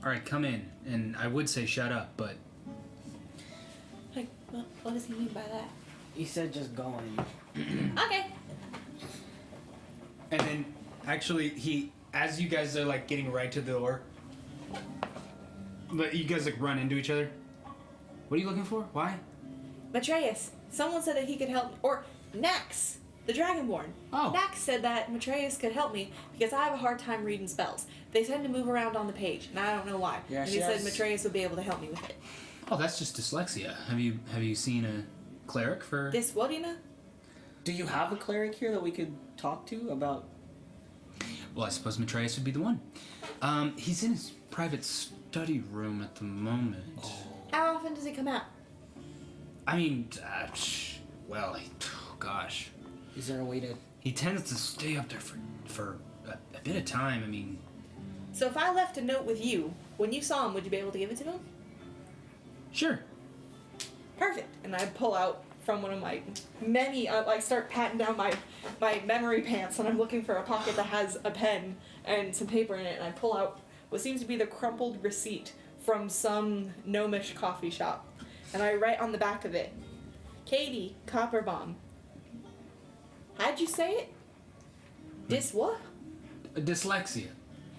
Alright, come in. And I would say shut up, but... Like, what does he mean by that? He said just go in. Okay. And then, actually, as you guys are, like, getting right to the door... But you guys, like, run into each other. What are you looking for? Why? Matreous. Someone said that he could help me. Or Nax, the Dragonborn. Oh. Nax said that Matreous could help me because I have a hard time reading spells. They tend to move around on the page, and I don't know why. Yeah, and she he said has- Matreous would be able to help me with it. Oh, that's just dyslexia. Have you seen a cleric for... This what, you know? Do you have a cleric here that we could talk to about? Well, I suppose Matreous would be the one. He's in his private study room at the moment. How often does he come out? I mean, well, gosh. Is there a way to? He tends to stay up there for a bit of time. I mean, So if I left a note with you, when you saw him, would you be able to give it to him? sure. Perfect. And I pull out from one of my many, start patting down my memory pants, and I'm looking for a pocket that has a pen and some paper in it, and I pull out what seems to be the crumpled receipt from some gnomish coffee shop. And I write on the back of it, Cady Copperbomb. How'd you say it? What? Dyslexia.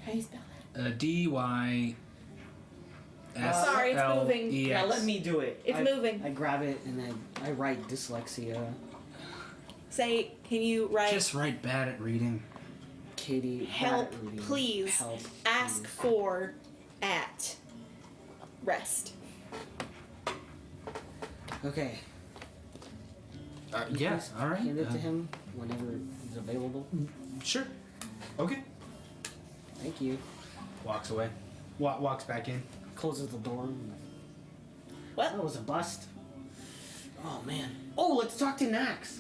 How do you spell that? D-Y... Sorry, it's moving. Yeah, let me do it. It's moving. I grab it and then I write dyslexia. Say, can you write... Just write bad at reading. Cady. Help, bad at reading. please. Help. Ask please. for at rest. Okay. Yeah, Please all right. Hand it to him whenever he's available. Sure. Okay. Thank you. Walks away. Walks back in. Closes the door. What? That was a bust. Oh man. Oh, let's talk to Nax.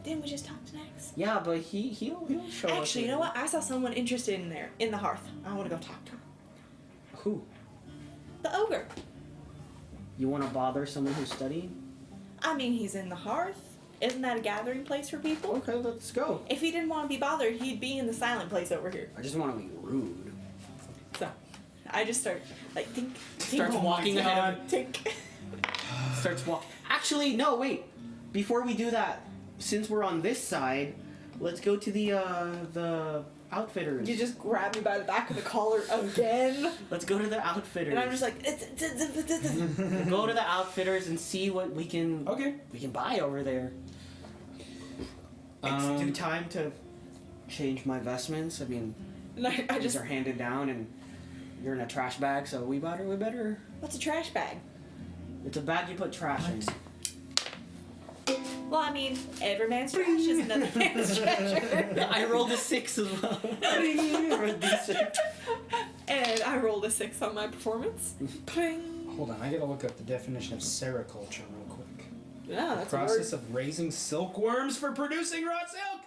Didn't we just talk to Nax? Yeah, but he'll show up. Actually, you know what? I saw someone interested in there, in the hearth. I want to go talk to him. Who? The ogre. You want to bother someone who's studying? I mean, he's in the hearth. Isn't that a gathering place for people? Okay, let's go. If he didn't want to be bothered, he'd be in the silent place over here. I just want to be rude. So, I just start, like, think. Starts walking ahead of Tink. Starts walking. Actually, no, wait. Before we do that, since we're on this side, let's go to the Outfitters. You just grab me by the back of the collar again. Let's go to the Outfitters. And I'm just like, Go to the Outfitters and see what we can buy over there. It's due time to change my vestments. I mean, and I these just, are handed down, and you're in a trash bag, so we better. what's a trash bag? It's a bag you put trash in. Well, I mean, every man's trash is another man's treasure. I rolled a 6 as well. For a D6. And I rolled a 6 on my performance. Ping. Hold on, I gotta look up the definition of sericulture real quick. Yeah, that's a word. Process of raising silkworms for producing raw silk.